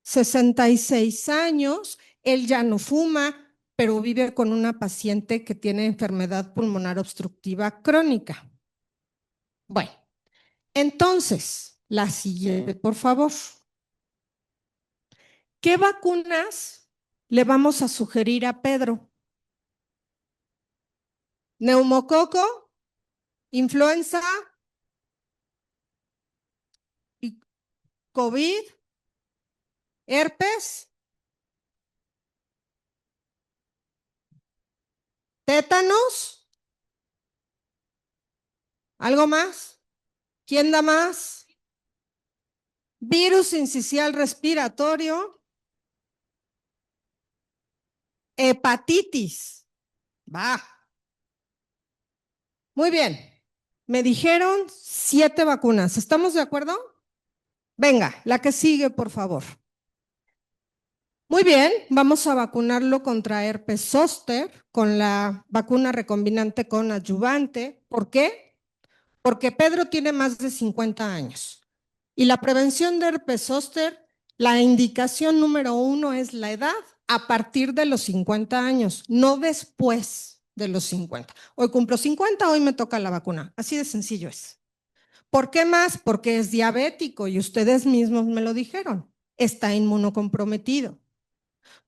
66 años, él ya no fuma, pero vive con una paciente que tiene enfermedad pulmonar obstructiva crónica. Bueno, entonces, la siguiente, por favor. ¿Qué vacunas le vamos a sugerir a Pedro? ¿Neumococo? ¿Influenza? ¿COVID? ¿Herpes? ¿Tétanos? ¿Algo más? ¿Quién da más? ¿Virus sincicial respiratorio? ¿Hepatitis? Va. Muy bien. Me dijeron 7 vacunas. ¿Estamos de acuerdo? Venga, la que sigue, por favor. Muy bien, vamos a vacunarlo contra herpes zóster con la vacuna recombinante con adyuvante. ¿Por qué? Porque Pedro tiene más de 50 años. Y la prevención de herpes zóster, la indicación número 1 es la edad a partir de los 50 años, no después de los 50. Hoy cumplo 50, hoy me toca la vacuna. Así de sencillo es. ¿Por qué más? Porque es diabético y ustedes mismos me lo dijeron. Está inmunocomprometido.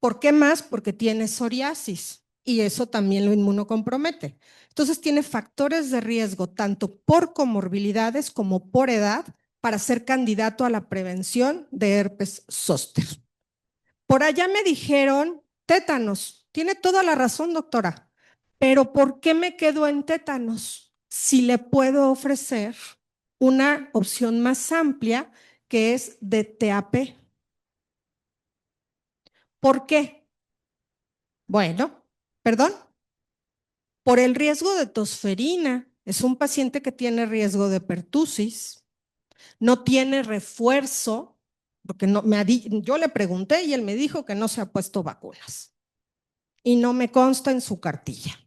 ¿Por qué más? Porque tiene psoriasis y eso también lo inmunocompromete. Entonces tiene factores de riesgo tanto por comorbilidades como por edad para ser candidato a la prevención de herpes zóster. Por allá me dijeron tétanos. Tiene toda la razón, doctora. Pero ¿por qué me quedo en tétanos si le puedo ofrecer una opción más amplia que es de TAP? ¿Por qué? Bueno, perdón, por el riesgo de tosferina. Es un paciente que tiene riesgo de pertusis, no tiene refuerzo, porque no, yo le pregunté y él me dijo que no se ha puesto vacunas y no me consta en su cartilla.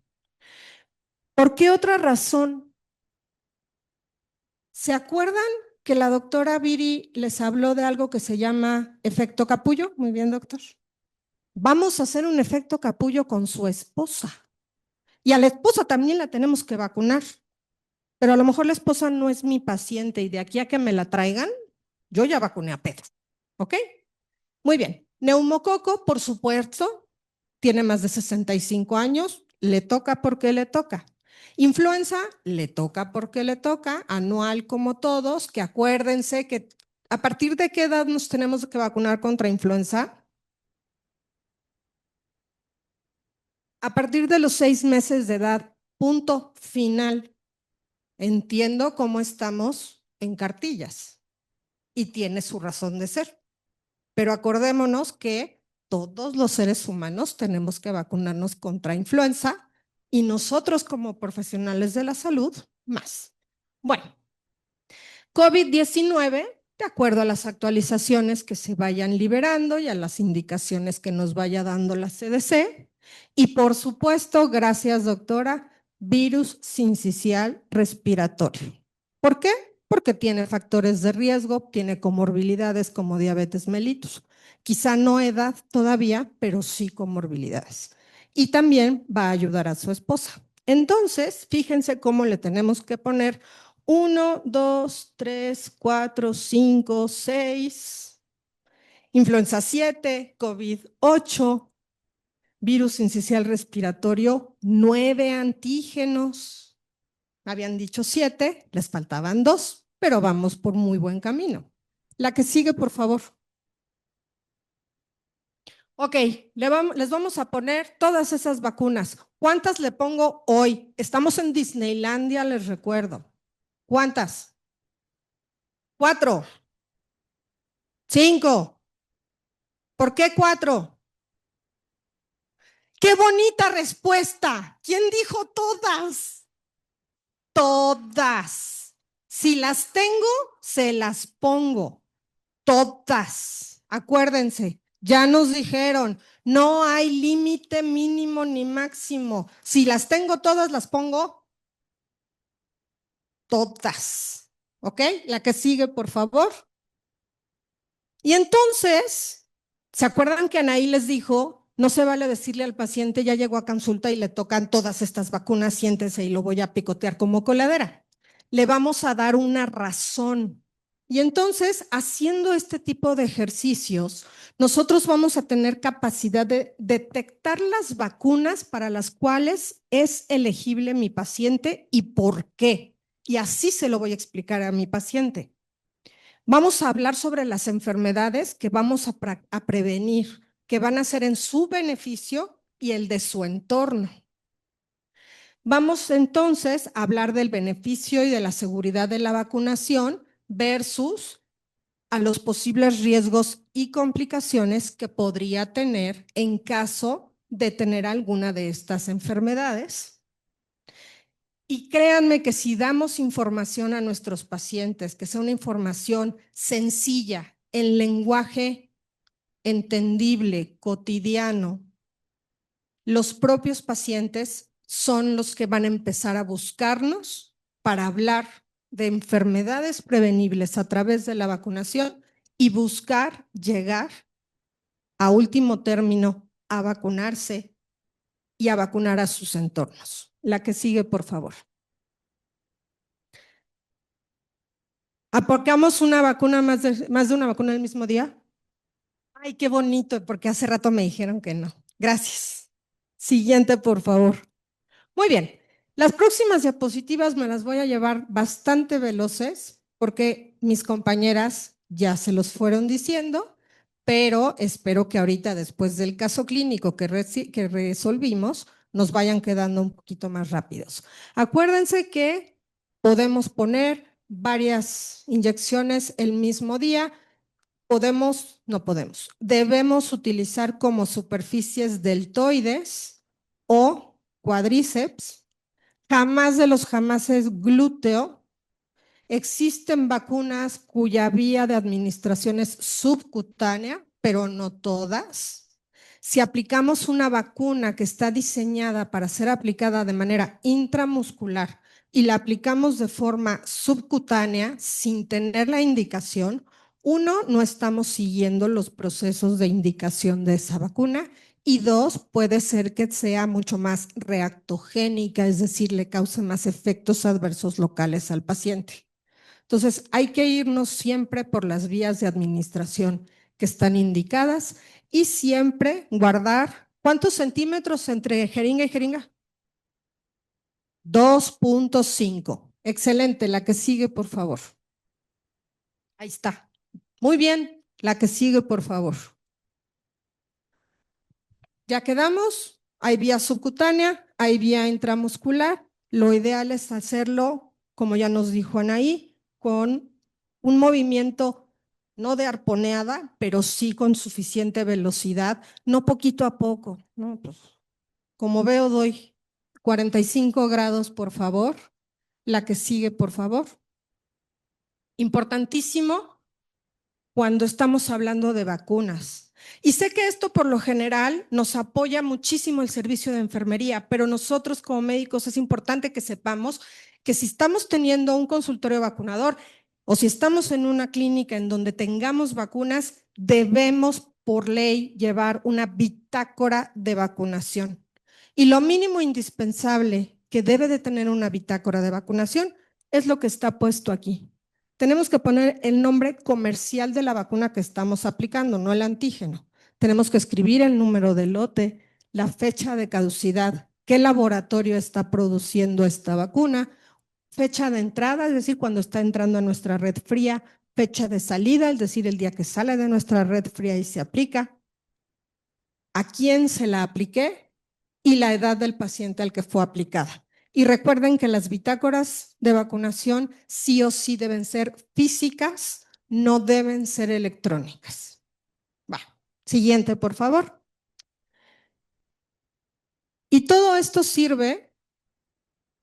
¿Por qué otra razón? ¿Se acuerdan que la doctora Viri les habló de algo que se llama efecto capullo? Muy bien, doctor. Vamos a hacer un efecto capullo con su esposa. Y a la esposa también la tenemos que vacunar. Pero a lo mejor la esposa no es mi paciente y de aquí a que me la traigan, yo ya vacuné a Pedro. ¿Ok? Muy bien. Neumococo, por supuesto, tiene más de 65 años, le toca porque le toca. Influenza, le toca porque le toca, anual como todos, que acuérdense que ¿a partir de qué edad nos tenemos que vacunar contra influenza? A partir de los 6 meses de edad, punto final. Entiendo cómo estamos en cartillas y tiene su razón de ser, pero acordémonos que todos los seres humanos tenemos que vacunarnos contra influenza y nosotros como profesionales de la salud más. Bueno, COVID-19, de acuerdo a las actualizaciones que se vayan liberando y a las indicaciones que nos vaya dando la CDC. Y por supuesto, gracias doctora, virus sincicial respiratorio. ¿Por qué? Porque tiene factores de riesgo, tiene comorbilidades como diabetes mellitus. Quizá no edad todavía, pero sí comorbilidades. Y también va a ayudar a su esposa. Entonces, fíjense cómo le tenemos que poner 1, 2, 3, 4, 5, 6, influenza 7, COVID 8, virus sincicial respiratorio 9 antígenos. Habían dicho 7, les faltaban 2, pero vamos por muy buen camino. La que sigue, por favor. Ok, les vamos a poner todas esas vacunas. ¿Cuántas le pongo hoy? Estamos en Disneylandia, les recuerdo. ¿Cuántas? 4. 5. ¿Por qué 4? ¡Qué bonita respuesta! ¿Quién dijo todas? Todas. Si las tengo, se las pongo. Todas. Acuérdense, ya nos dijeron, no hay límite mínimo ni máximo. Si las tengo todas, las pongo todas. ¿Ok? La que sigue, por favor. Y entonces, ¿se acuerdan que Anaí les dijo, no se vale decirle al paciente, ya llegó a consulta y le tocan todas estas vacunas, siéntese y lo voy a picotear como coladera? Le vamos a dar una razón. Y entonces, haciendo este tipo de ejercicios, nosotros vamos a tener capacidad de detectar las vacunas para las cuales es elegible mi paciente y por qué. Y así se lo voy a explicar a mi paciente. Vamos a hablar sobre las enfermedades que vamos a prevenir, que van a ser en su beneficio y el de su entorno. Vamos entonces a hablar del beneficio y de la seguridad de la vacunación versus a los posibles riesgos y complicaciones que podría tener en caso de tener alguna de estas enfermedades. Y créanme que si damos información a nuestros pacientes, que sea una información sencilla, en lenguaje entendible, cotidiano, los propios pacientes son los que van a empezar a buscarnos para hablar de enfermedades prevenibles a través de la vacunación y buscar llegar a último término a vacunarse y a vacunar a sus entornos. La que sigue, por favor. ¿Aplicamos una vacuna más de una vacuna el mismo día? Ay, qué bonito, porque hace rato me dijeron que no. Gracias. Siguiente, por favor. Muy bien. Las próximas diapositivas me las voy a llevar bastante veloces porque mis compañeras ya se los fueron diciendo, pero espero que ahorita, después del caso clínico que resolvimos, nos vayan quedando un poquito más rápidos. Acuérdense que podemos poner varias inyecciones el mismo día. Debemos utilizar como superficies deltoides o cuádriceps, jamás de los jamases glúteo. Existen vacunas cuya vía de administración es subcutánea, pero no todas. Si aplicamos una vacuna que está diseñada para ser aplicada de manera intramuscular y la aplicamos de forma subcutánea sin tener la indicación, uno, no estamos siguiendo los procesos de indicación de esa vacuna, y dos, puede ser que sea mucho más reactogénica, es decir, le cause más efectos adversos locales al paciente. Entonces, hay que irnos siempre por las vías de administración que están indicadas y siempre guardar, ¿cuántos centímetros entre jeringa y jeringa? 2.5. Excelente, la que sigue, por favor. Ahí está. Muy bien, la que sigue, por favor. Ya quedamos, hay vía subcutánea, hay vía intramuscular. Lo ideal es hacerlo, como ya nos dijo Anaí, con un movimiento no de arponeada, pero sí con suficiente velocidad, no poquito a poco, ¿no? Pues, como veo, doy 45 grados, por favor. La que sigue, por favor. Importantísimo cuando estamos hablando de vacunas. Y sé que esto por lo general nos apoya muchísimo el servicio de enfermería, pero nosotros como médicos es importante que sepamos que si estamos teniendo un consultorio vacunador o si estamos en una clínica en donde tengamos vacunas, debemos por ley llevar una bitácora de vacunación. Y lo mínimo indispensable que debe de tener una bitácora de vacunación es lo que está puesto aquí. Tenemos que poner el nombre comercial de la vacuna que estamos aplicando, no el antígeno. Tenemos que escribir el número del lote, la fecha de caducidad, qué laboratorio está produciendo esta vacuna, fecha de entrada, es decir, cuando está entrando a nuestra red fría, fecha de salida, es decir, el día que sale de nuestra red fría y se aplica, a quién se la apliqué y la edad del paciente al que fue aplicada. Y recuerden que las bitácoras de vacunación sí o sí deben ser físicas, no deben ser electrónicas. Va, siguiente, por favor. Y todo esto sirve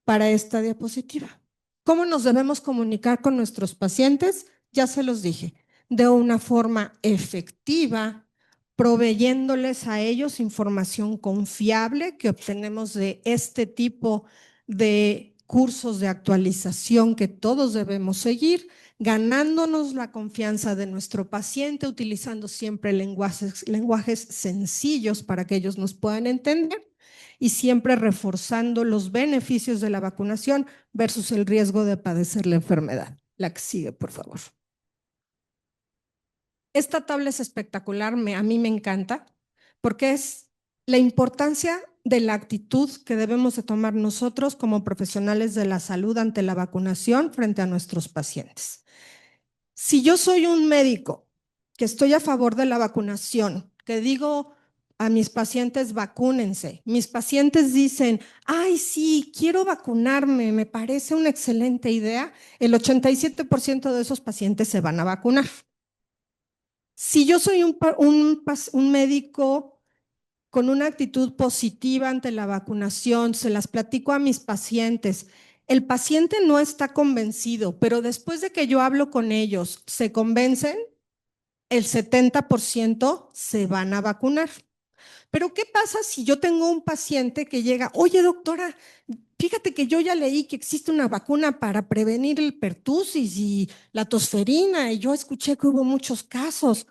para esta diapositiva. ¿Cómo nos debemos comunicar con nuestros pacientes? Ya se los dije, de una forma efectiva, proveyéndoles a ellos información confiable que obtenemos de este tipo de cursos de actualización que todos debemos seguir, ganándonos la confianza de nuestro paciente, utilizando siempre lenguajes sencillos para que ellos nos puedan entender y siempre reforzando los beneficios de la vacunación versus el riesgo de padecer la enfermedad. La que sigue, por favor. Esta tabla es espectacular, a mí me encanta, porque es la importancia de la actitud que debemos de tomar nosotros como profesionales de la salud ante la vacunación frente a nuestros pacientes. Si yo soy un médico que estoy a favor de la vacunación, que digo a mis pacientes vacúnense, mis pacientes dicen, ay sí, quiero vacunarme, me parece una excelente idea, el 87% de esos pacientes se van a vacunar. Si yo soy un médico con una actitud positiva ante la vacunación, se las platico a mis pacientes, el paciente no está convencido, pero después de que yo hablo con ellos, se convencen, el 70% se van a vacunar. Pero ¿qué pasa si yo tengo un paciente que llega, oye doctora, fíjate que yo ya leí que existe una vacuna para prevenir el pertussis y la tosferina y yo escuché que hubo muchos casos.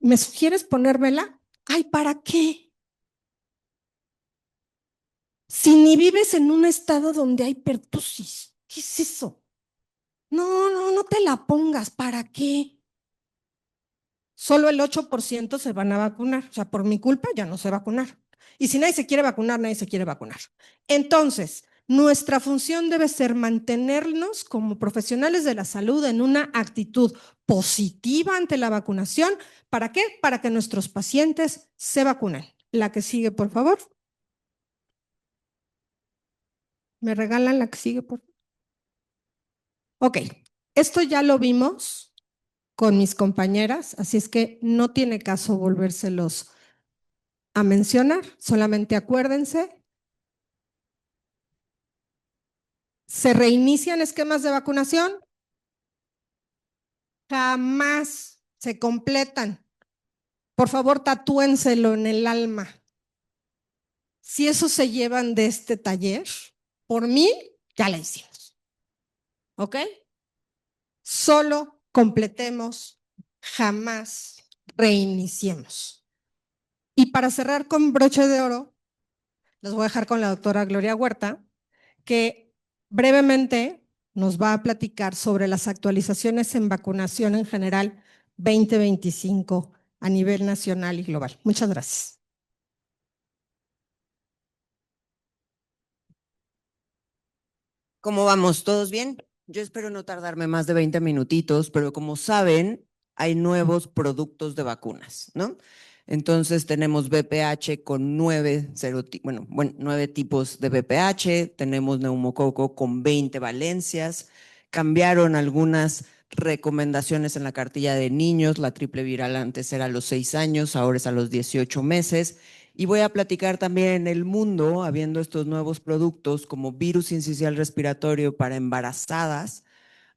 ¿Me sugieres ponérmela? Ay, ¿para qué? Si ni vives en un estado donde hay pertussis, ¿qué es eso? No te la pongas, ¿para qué? Solo el 8% se van a vacunar, o sea, por mi culpa ya no se va a vacunar. Y si nadie se quiere vacunar, nadie se quiere vacunar. Entonces, nuestra función debe ser mantenernos como profesionales de la salud en una actitud positiva ante la vacunación. ¿Para qué? Para que nuestros pacientes se vacunen. La que sigue, por favor. ¿Me regalan la que sigue, por favor? Ok, esto ya lo vimos con mis compañeras, así es que no tiene caso volvérselos a mencionar, solamente acuérdense. ¿Se reinician esquemas de vacunación? Jamás se completan. Por favor, tatúenselo en el alma. Si eso se llevan de este taller, por mí, ya la hicimos. ¿Ok? Solo completemos, jamás reiniciemos. Y para cerrar con broche de oro, les voy a dejar con la doctora Gloria Huerta, que brevemente nos va a platicar sobre las actualizaciones en vacunación en general 2025 a nivel nacional y global. Muchas gracias. ¿Cómo vamos? ¿Todos bien? Yo espero no tardarme más de 20 minutitos, pero como saben, hay nuevos productos de vacunas, ¿no? Entonces tenemos VPH con 9 tipos de VPH, tenemos neumococo con 20 valencias, cambiaron algunas recomendaciones en la cartilla de niños, la triple viral antes era a los 6 años, ahora es a los 18 meses. Y voy a platicar también en el mundo, habiendo estos nuevos productos como virus sincicial respiratorio para embarazadas,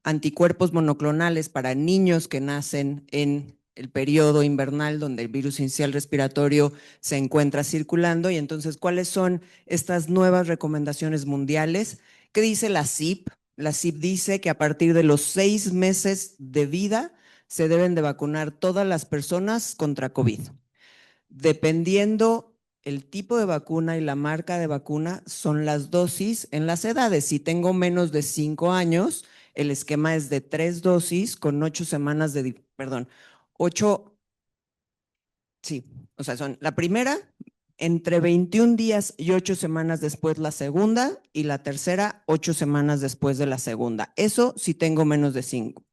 anticuerpos monoclonales para niños que nacen en el periodo invernal donde el virus sincicial respiratorio se encuentra circulando. Y entonces, ¿cuáles son estas nuevas recomendaciones mundiales? ¿Qué dice la CIP? La CIP dice que a partir de los 6 meses de vida se deben de vacunar todas las personas contra COVID. Dependiendo el tipo de vacuna y la marca de vacuna, son las dosis en las edades. Si tengo menos de 5 años, el esquema es de 3 dosis con 8 semanas de, son la primera, entre 21 días y 8 semanas después la segunda, y la tercera 8 semanas después de la segunda. Eso si tengo menos de 5.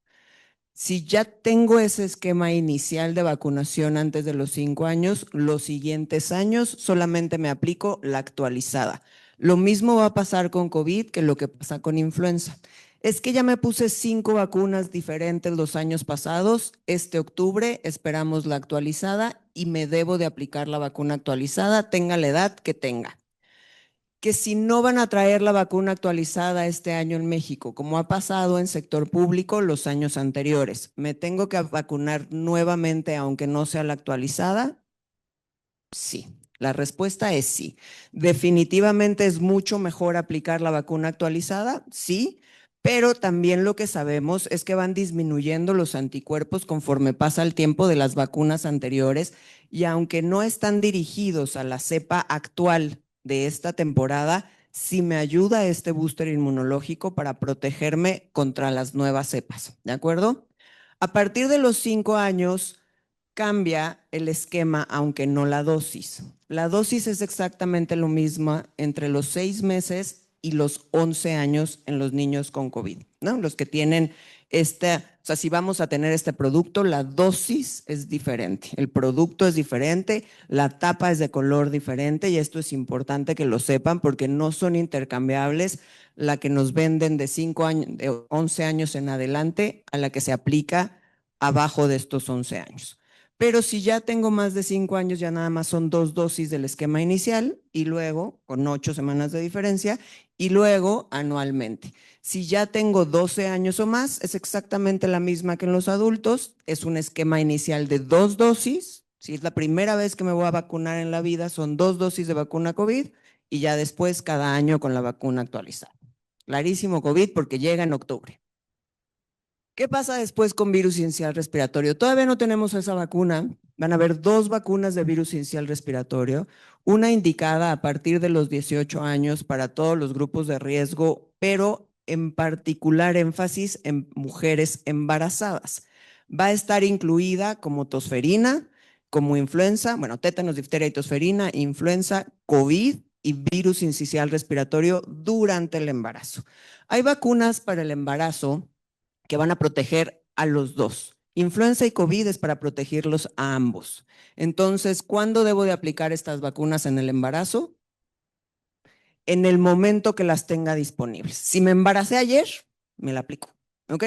Si ya tengo ese esquema inicial de vacunación antes de los 5 años, los siguientes años solamente me aplico la actualizada. Lo mismo va a pasar con COVID que lo que pasa con influenza. Es que ya me puse 5 vacunas diferentes los años pasados. Este octubre esperamos la actualizada y me debo de aplicar la vacuna actualizada, tenga la edad que tenga. Que si no van a traer la vacuna actualizada este año en México, como ha pasado en sector público los años anteriores, ¿me tengo que vacunar nuevamente aunque no sea la actualizada? Sí, la respuesta es sí. ¿Definitivamente es mucho mejor aplicar la vacuna actualizada? Sí, pero también lo que sabemos es que van disminuyendo los anticuerpos conforme pasa el tiempo de las vacunas anteriores, y aunque no están dirigidos a la cepa actual de esta temporada, sí me ayuda este booster inmunológico para protegerme contra las nuevas cepas, ¿de acuerdo? A partir de los 5 años cambia el esquema, aunque no la dosis. La dosis es exactamente lo mismo entre los 6 meses y los 11 años en los niños con COVID, ¿no? Los que tienen si vamos a tener este producto, la dosis es diferente, el producto es diferente, la tapa es de color diferente, y esto es importante que lo sepan porque no son intercambiables la que nos venden de 5 años, de 11 años en adelante a la que se aplica abajo de estos 11 años. Pero si ya tengo más de 5 años, ya nada más son 2 dosis del esquema inicial y luego con 8 semanas de diferencia y luego anualmente. Si ya tengo 12 años o más, es exactamente la misma que en los adultos. Es un esquema inicial de 2 dosis. Si es la primera vez que me voy a vacunar en la vida, son 2 dosis de vacuna COVID y ya después cada año con la vacuna actualizada. Clarísimo COVID porque llega en octubre. ¿Qué pasa después con virus sincicial respiratorio? Todavía no tenemos esa vacuna. Van a haber 2 vacunas de virus sincicial respiratorio, una indicada a partir de los 18 años para todos los grupos de riesgo, pero en particular énfasis en mujeres embarazadas. Va a estar incluida como tosferina, como influenza, tétanos, difteria y tosferina, influenza, COVID y virus sincicial respiratorio durante el embarazo. Hay vacunas para el embarazo que van a proteger a los 2. Influenza y COVID es para protegerlos a ambos. Entonces, ¿cuándo debo de aplicar estas vacunas en el embarazo? En el momento que las tenga disponibles. Si me embaracé ayer, me la aplico, ¿ok?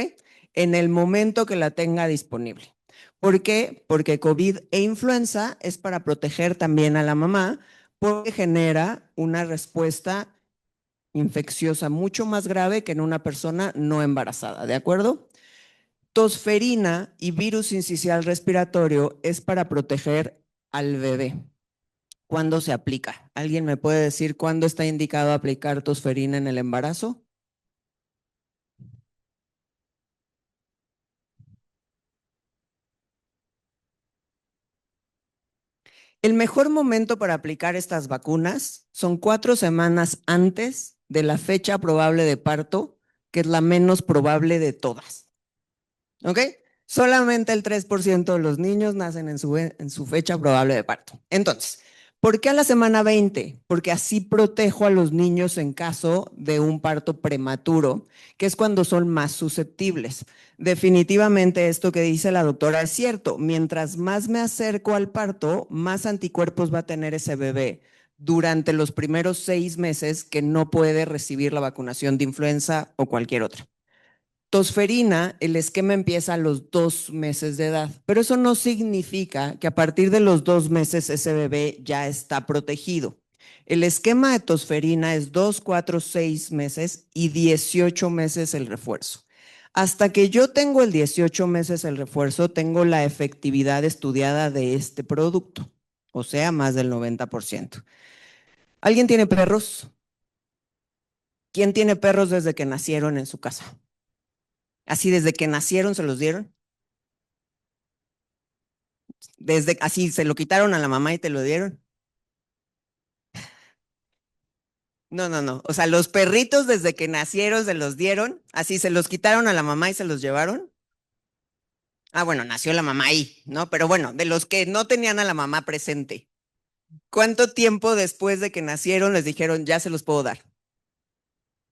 En el momento que la tenga disponible. ¿Por qué? Porque COVID e influenza es para proteger también a la mamá, porque genera una respuesta infecciosa mucho más grave que en una persona no embarazada, ¿de acuerdo? Tosferina y virus sincicial respiratorio es para proteger al bebé. ¿Cuándo se aplica? ¿Alguien me puede decir cuándo está indicado aplicar tosferina en el embarazo? El mejor momento para aplicar estas vacunas son 4 semanas antes de la fecha probable de parto, que es la menos probable de todas. ¿Ok? Solamente el 3% de los niños nacen en su fecha probable de parto. Entonces, ¿por qué a la semana 20? Porque así protejo a los niños en caso de un parto prematuro, que es cuando son más susceptibles. Definitivamente esto que dice la doctora es cierto. Mientras más me acerco al parto, más anticuerpos va a tener ese bebé durante los primeros 6 meses que no puede recibir la vacunación de influenza o cualquier otra. Tosferina, el esquema empieza a los 2 meses de edad, pero eso no significa que a partir de los 2 meses ese bebé ya está protegido. El esquema de tosferina es 2, 4, 6 meses y 18 meses el refuerzo. Hasta que yo tengo el 18 meses el refuerzo, tengo la efectividad estudiada de este producto, o sea, más del 90%. ¿Alguien tiene perros? ¿Quién tiene perros desde que nacieron en su casa? Así desde que nacieron se los dieron. Desde así se lo quitaron a la mamá y te lo dieron. No. O sea, los perritos desde que nacieron se los dieron. Así se los quitaron a la mamá y se los llevaron. Ah, bueno, nació la mamá ahí, ¿no? Pero bueno, de los que no tenían a la mamá presente, ¿cuánto tiempo después de que nacieron les dijeron ya se los puedo dar?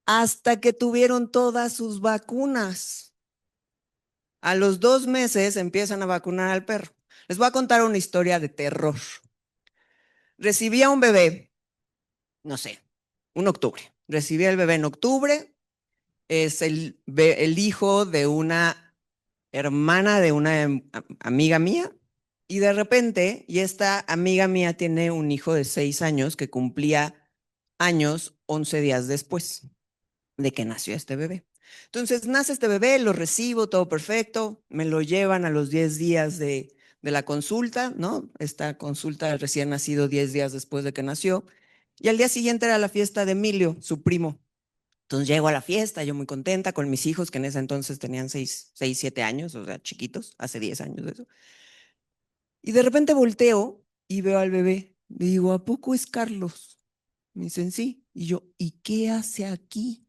Hasta que tuvieron todas sus vacunas. A los 2 meses empiezan a vacunar al perro. Les voy a contar una historia de terror. Recibí a un bebé, no sé, un octubre. Recibí al bebé en octubre. Es el hijo de una hermana de una amiga mía. Y de repente, y esta amiga mía tiene un hijo de 6 años que cumplía años 11 días después de que nació este bebé. Entonces nace este bebé, lo recibo, todo perfecto, me lo llevan a los 10 días de la consulta, ¿no? Esta consulta del recién nacido 10 días después de que nació. Y al día siguiente era la fiesta de Emilio, su primo. Entonces llego a la fiesta, yo muy contenta con mis hijos, que en ese entonces tenían 6, 7 años, o sea, chiquitos, hace 10 años de eso. Y de repente volteo y veo al bebé. Le digo, ¿a poco es Carlos? Me dicen, sí. Y yo, ¿y qué hace aquí?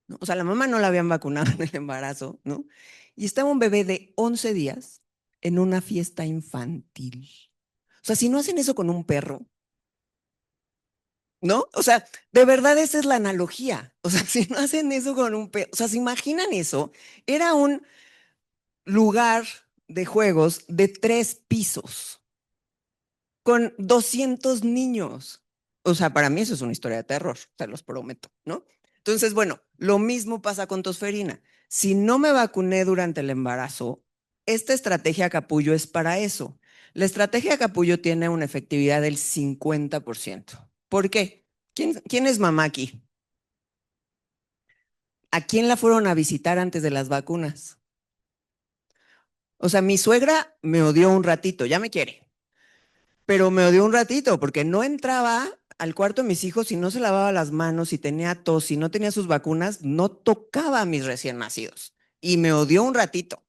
¿No? O sea, la mamá no la habían vacunado en el embarazo, ¿no? Y estaba un bebé de 11 días en una fiesta infantil. O sea, si no hacen eso con un perro, ¿no? O sea, de verdad esa es la analogía. O sea, si no hacen eso con un perro, o sea, ¿se imaginan eso? Era un lugar de juegos de 3 pisos con 200 niños. O sea, para mí eso es una historia de terror, te los prometo, ¿no? Entonces, bueno, lo mismo pasa con tosferina. Si no me vacuné durante el embarazo, esta estrategia capullo es para eso. La estrategia capullo tiene una efectividad del 50%. ¿Por qué? ¿Quién es mamá aquí? ¿A quién la fueron a visitar antes de las vacunas? O sea, mi suegra me odió un ratito, ya me quiere, pero me odió un ratito porque no entraba al cuarto de mis hijos si no se lavaba las manos, si tenía tos, si no tenía sus vacunas, no tocaba a mis recién nacidos. Y me odió un ratito,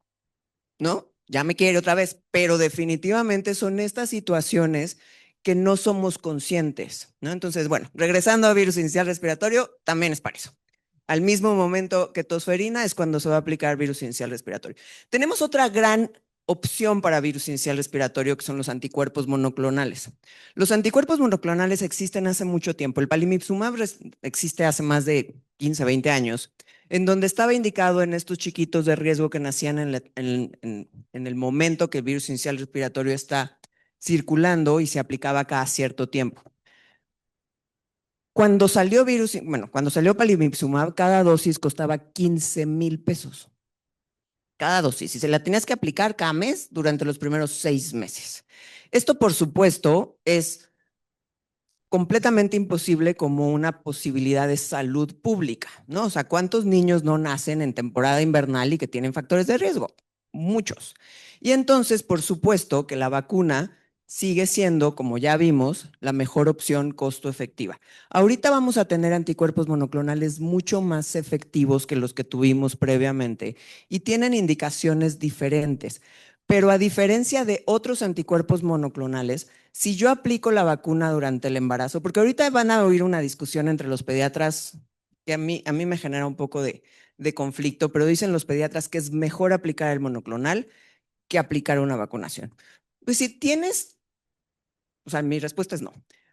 ¿no? Ya me quiere otra vez, pero definitivamente son estas situaciones que no somos conscientes, ¿no? Entonces, bueno, regresando a virus inicial respiratorio, también es para eso. Al mismo momento que tosferina es cuando se va a aplicar virus inicial respiratorio. Tenemos otra gran opción para virus inicial respiratorio, que son los anticuerpos monoclonales. Los anticuerpos monoclonales existen hace mucho tiempo. El palimibsumab existe hace más de 15, 20 años. en donde estaba indicado en estos chiquitos de riesgo que nacían en el momento que el virus inicial respiratorio está circulando y se aplicaba cada cierto tiempo. Cuando salió cuando salió Palivizumab, cada dosis costaba 15,000 pesos. Cada dosis, y se la tenías que aplicar cada mes durante los primeros 6 meses. Esto, por supuesto, es completamente imposible como una posibilidad de salud pública, ¿no? O sea, ¿cuántos niños no nacen en temporada invernal y que tienen factores de riesgo? Muchos. Y entonces, por supuesto, que la vacuna sigue siendo, como ya vimos, la mejor opción costo efectiva. Ahorita vamos a tener anticuerpos monoclonales mucho más efectivos que los que tuvimos previamente y tienen indicaciones diferentes. Pero a diferencia de otros anticuerpos monoclonales, si yo aplico la vacuna durante el embarazo, porque ahorita van a oír una discusión entre los pediatras que a mí me genera un poco de conflicto, pero dicen los pediatras que es mejor aplicar el monoclonal que aplicar una vacunación. Pues si tienes, o sea, mi respuesta es no,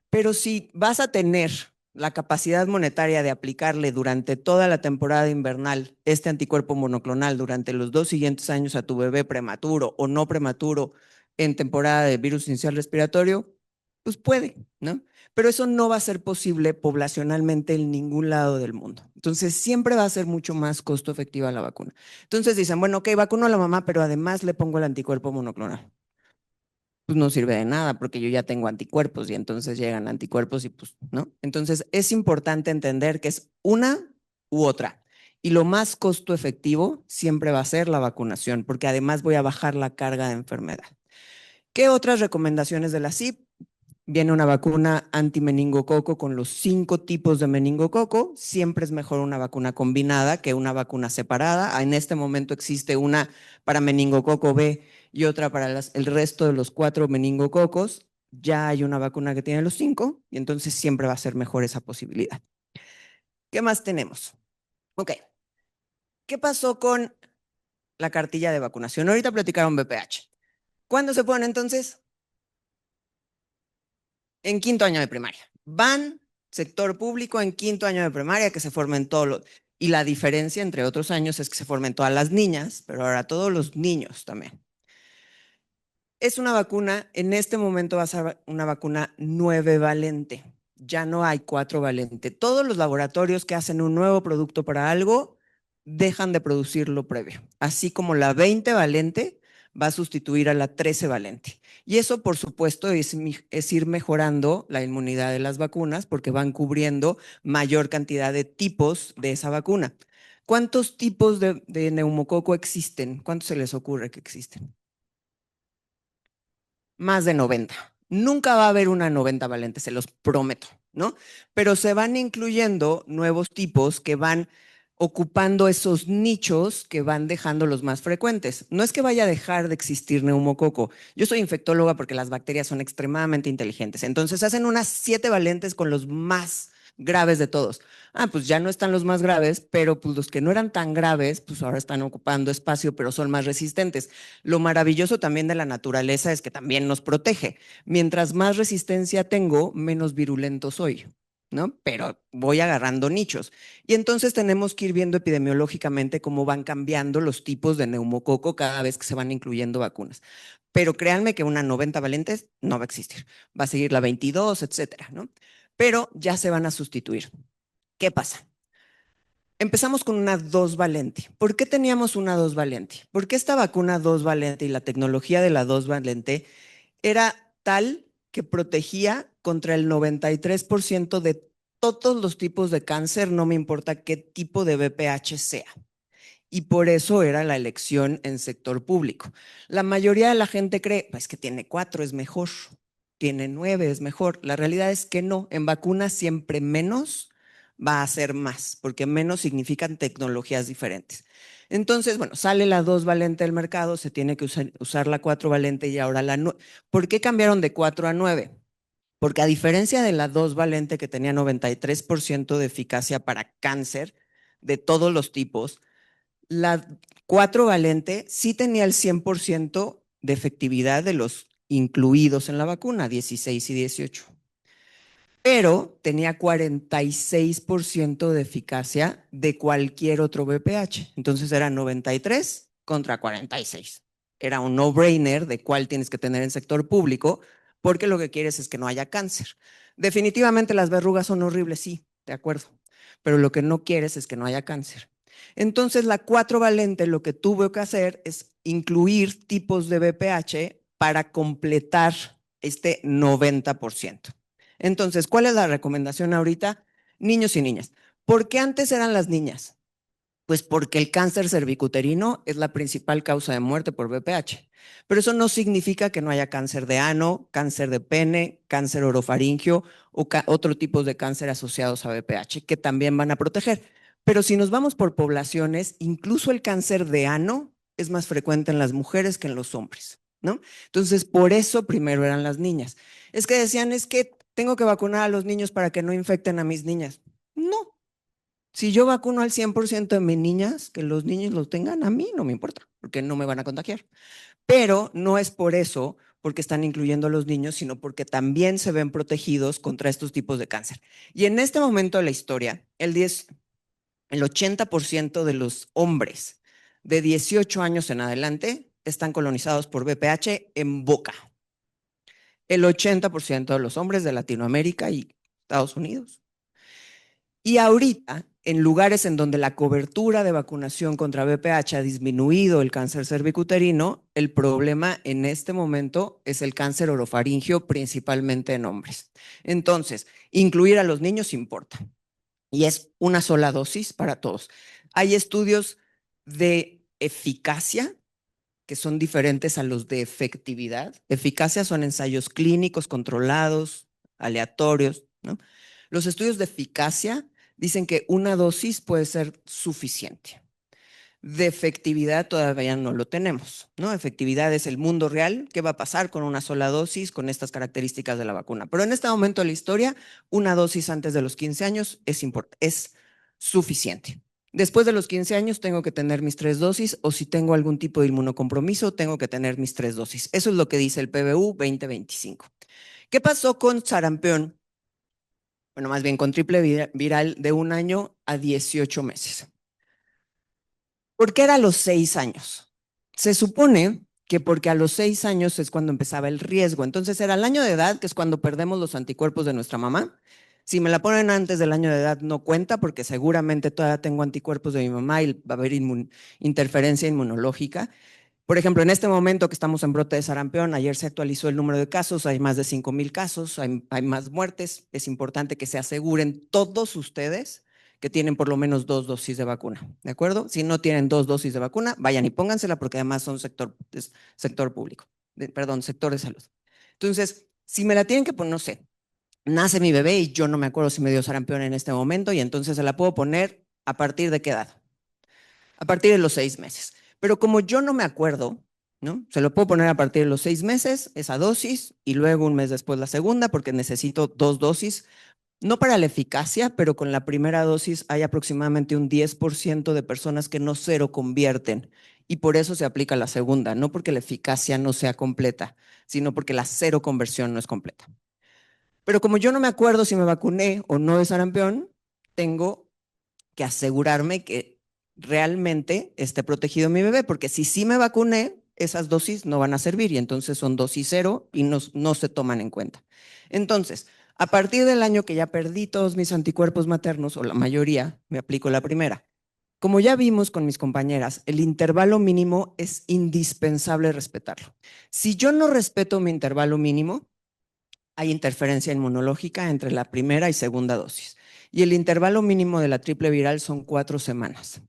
pero si vas a tener la capacidad monetaria de aplicarle durante toda la temporada invernal este anticuerpo monoclonal durante los 2 siguientes años a tu bebé prematuro o no prematuro en temporada de virus inicial respiratorio, pues puede, ¿no? Pero eso no va a ser posible poblacionalmente en ningún lado del mundo. Entonces, siempre va a ser mucho más costo efectiva la vacuna. Entonces dicen, bueno, ok, vacuno a la mamá, pero además le pongo el anticuerpo monoclonal. Pues no sirve de nada porque yo ya tengo anticuerpos y entonces llegan anticuerpos y pues, ¿no? Entonces es importante entender que es una u otra. Y lo más costo efectivo siempre va a ser la vacunación, porque además voy a bajar la carga de enfermedad. ¿Qué otras recomendaciones de la CIP? Viene una vacuna antimeningococo con los 5 tipos de meningococo. Siempre es mejor una vacuna combinada que una vacuna separada. En este momento existe una para meningococo B y otra para el resto de los 4 meningococos. Ya hay una vacuna que tiene los 5 y entonces siempre va a ser mejor esa posibilidad. ¿Qué más tenemos? Ok. ¿Qué pasó con la cartilla de vacunación? Ahorita platicaron BPH. ¿Cuándo se pone entonces? En 5º año de primaria. Van sector público en 5º año de primaria que se formen todos los... Y la diferencia entre otros años es que se formen todas las niñas, pero ahora todos los niños también. Es una vacuna, en este momento va a ser una vacuna 9 valente. Ya no hay 4 valente. Todos los laboratorios que hacen un nuevo producto para algo dejan de producirlo previo. Así como la 20 valente va a sustituir a la 13 valente. Y eso, por supuesto, es ir mejorando la inmunidad de las vacunas porque van cubriendo mayor cantidad de tipos de esa vacuna. ¿Cuántos tipos de neumococo existen? ¿Cuántos se les ocurre que existen? Más de 90. Nunca va a haber una 90 valente, se los prometo, ¿no? Pero se van incluyendo nuevos tipos que van ocupando esos nichos que van dejando los más frecuentes. No es que vaya a dejar de existir neumococo. Yo soy infectóloga porque las bacterias son extremadamente inteligentes. Entonces hacen unas 7 valentes con los más graves de todos. Pues ya no están los más graves, pero pues los que no eran tan graves, pues ahora están ocupando espacio, pero son más resistentes. Lo maravilloso también de la naturaleza es que también nos protege. Mientras más resistencia tengo, menos virulento soy, ¿no? Pero voy agarrando nichos. Y entonces tenemos que ir viendo epidemiológicamente cómo van cambiando los tipos de neumococo cada vez que se van incluyendo vacunas. Pero créanme que una 90 valentes no va a existir. Va a seguir la 22, etcétera, ¿no? Pero ya se van a sustituir. ¿Qué pasa? Empezamos con una 2 valente. ¿Por qué teníamos una 2 valente? Porque esta vacuna 2 valente y la tecnología de la 2 valente era tal que protegía contra el 93% de todos los tipos de cáncer, no me importa qué tipo de BPH sea. Y por eso era la elección en sector público. La mayoría de la gente cree, pues que tiene 4 es mejor, tiene 9 es mejor. La realidad es que no, en vacunas siempre menos va a ser más, porque menos significan tecnologías diferentes. Entonces, bueno, sale la 2 valente del mercado, se tiene que usar la 4 valente y ahora la 9. ¿Por qué cambiaron de 4 a 9? Porque a diferencia de la 2 valente que tenía 93% de eficacia para cáncer de todos los tipos, la 4 valente sí tenía el 100% de efectividad de los incluidos en la vacuna, 16 y 18. pero tenía 46% de eficacia de cualquier otro BPH. Entonces era 93 contra 46. Era un no-brainer de cuál tienes que tener en sector público, porque lo que quieres es que no haya cáncer. Definitivamente las verrugas son horribles, sí, de acuerdo, pero lo que no quieres es que no haya cáncer. Entonces la 4-valente lo que tuvo que hacer es incluir tipos de BPH para completar este 90%. Entonces, ¿cuál es la recomendación ahorita? Niños y niñas. ¿Por qué antes eran las niñas? Pues porque el cáncer cervicuterino es la principal causa de muerte por BPH. Pero eso no significa que no haya cáncer de ano, cáncer de pene, cáncer orofaringio o otro tipo de cáncer asociados a BPH que también van a proteger. Pero si nos vamos por poblaciones, incluso el cáncer de ano es más frecuente en las mujeres que en los hombres, ¿no? Entonces, por eso primero eran las niñas. Es que decían, es que tengo que vacunar a los niños para que no infecten a mis niñas. No. Si yo vacuno al 100% de mis niñas, que los niños los tengan, a mí no me importa, porque no me van a contagiar. Pero no es por eso, porque están incluyendo a los niños, sino porque también se ven protegidos contra estos tipos de cáncer. Y en este momento de la historia, el 80% de los hombres de 18 años en adelante están colonizados por BPH en boca. El 80% de los hombres de Latinoamérica y Estados Unidos. Y ahorita, en lugares en donde la cobertura de vacunación contra BPH ha disminuido el cáncer cervicuterino, el problema en este momento es el cáncer orofaringio, principalmente en hombres. Entonces, incluir a los niños importa. Y es una sola dosis para todos. Hay estudios de eficacia que son diferentes a los de efectividad. Eficacia son ensayos clínicos controlados, aleatorios, ¿no? Los estudios de eficacia dicen que una dosis puede ser suficiente. De efectividad todavía no lo tenemos, ¿no? Efectividad es el mundo real. ¿Qué va a pasar con una sola dosis con estas características de la vacuna? Pero en este momento de la historia, una dosis antes de los 15 años es suficiente. Después de los 15 años tengo que tener mis 3 dosis o si tengo algún tipo de inmunocompromiso, tengo que tener mis 3 dosis. Eso es lo que dice el PBU 2025. ¿Qué pasó con sarampión? Bueno, más bien con triple viral de 1 año a 18 meses. ¿Por qué era a los 6 años? Se supone que porque a los 6 años es cuando empezaba el riesgo. Entonces era el año de edad, que es cuando perdemos los anticuerpos de nuestra mamá. Si me la ponen antes del año de edad no cuenta porque seguramente todavía tengo anticuerpos de mi mamá y va a haber interferencia inmunológica. Por ejemplo, en este momento que estamos en brote de sarampión, ayer se actualizó el número de casos, hay más de 5,000 casos, hay más muertes. Es importante que se aseguren todos ustedes que tienen por lo menos 2 dosis de vacuna, ¿de acuerdo? Si no tienen 2 dosis de vacuna, vayan y póngansela porque además son sector público, sector de salud. Entonces, si me la tienen que poner, no sé, nace mi bebé y yo no me acuerdo si me dio sarampión en este momento y entonces se la puedo poner ¿a partir de qué edad? A partir de los 6 meses. Pero como yo no me acuerdo, ¿no? Se lo puedo poner a partir de los 6 meses, esa dosis, y luego un mes después la segunda, porque necesito 2 dosis, no para la eficacia, pero con la primera dosis hay aproximadamente un 10% de personas que no seroconvierten, y por eso se aplica la segunda, no porque la eficacia no sea completa, sino porque la seroconversión no es completa. Pero como yo no me acuerdo si me vacuné o no de sarampión, tengo que asegurarme que realmente esté protegido mi bebé, porque si sí me vacuné, esas dosis no van a servir y entonces son dosis 0 y no se toman en cuenta. Entonces, a partir del año que ya perdí todos mis anticuerpos maternos, o la mayoría, me aplico la primera. Como ya vimos con mis compañeras, el intervalo mínimo es indispensable respetarlo. Si yo no respeto mi intervalo mínimo, hay interferencia inmunológica entre la primera y segunda dosis. Y el intervalo mínimo de la triple viral son 4 semanas.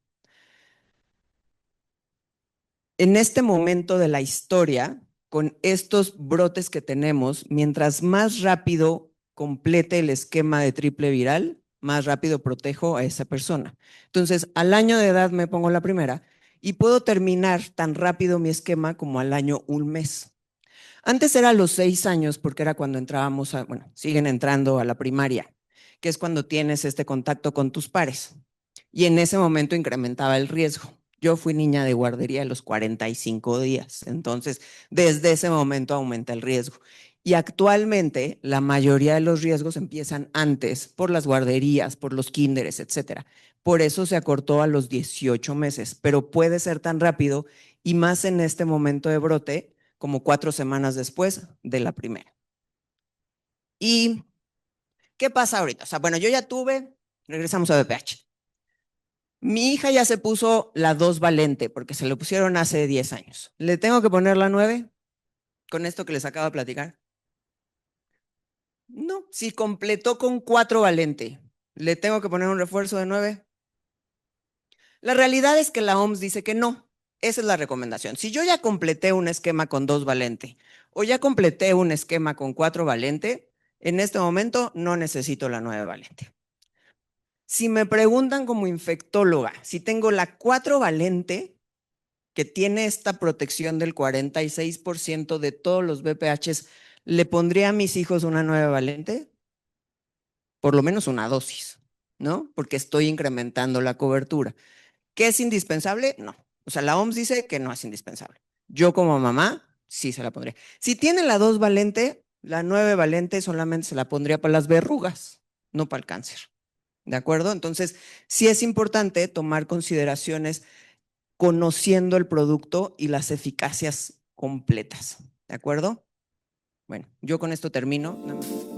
En este momento de la historia, con estos brotes que tenemos, mientras más rápido complete el esquema de triple viral, más rápido protejo a esa persona. Entonces, al año de edad me pongo la primera y puedo terminar tan rápido mi esquema como al año 1 mes. Antes era a los 6 años porque era cuando entrábamos, siguen entrando a la primaria, que es cuando tienes este contacto con tus pares. Y en ese momento incrementaba el riesgo. Yo fui niña de guardería a los 45 días, entonces desde ese momento aumenta el riesgo. Y actualmente la mayoría de los riesgos empiezan antes por las guarderías, por los kinderes, etcétera. Por eso se acortó a los 18 meses, pero puede ser tan rápido y más en este momento de brote como 4 semanas después de la primera. ¿Y qué pasa ahorita? O sea, bueno, yo ya tuve, regresamos a BPH. Mi hija ya se puso la 2 valente porque se lo pusieron hace 10 años. ¿Le tengo que poner la 9 con esto que les acabo de platicar? No, si completó con 4 valente, ¿le tengo que poner un refuerzo de 9? La realidad es que la OMS dice que no. Esa es la recomendación. Si yo ya completé un esquema con 2 valente o ya completé un esquema con 4 valente, en este momento no necesito la 9 valente. Si me preguntan como infectóloga, si tengo la 4 valente, que tiene esta protección del 46% de todos los VPHs, ¿le pondría a mis hijos una 9 valente? Por lo menos una dosis, ¿no? Porque estoy incrementando la cobertura. ¿Qué es indispensable? No. O sea, la OMS dice que no es indispensable. Yo como mamá, sí se la pondré. Si tiene la 2 valente, la 9 valente solamente se la pondría para las verrugas, no para el cáncer. ¿De acuerdo? Entonces, sí es importante tomar consideraciones conociendo el producto y las eficacias completas. ¿De acuerdo? Bueno, yo con esto termino. Nada más.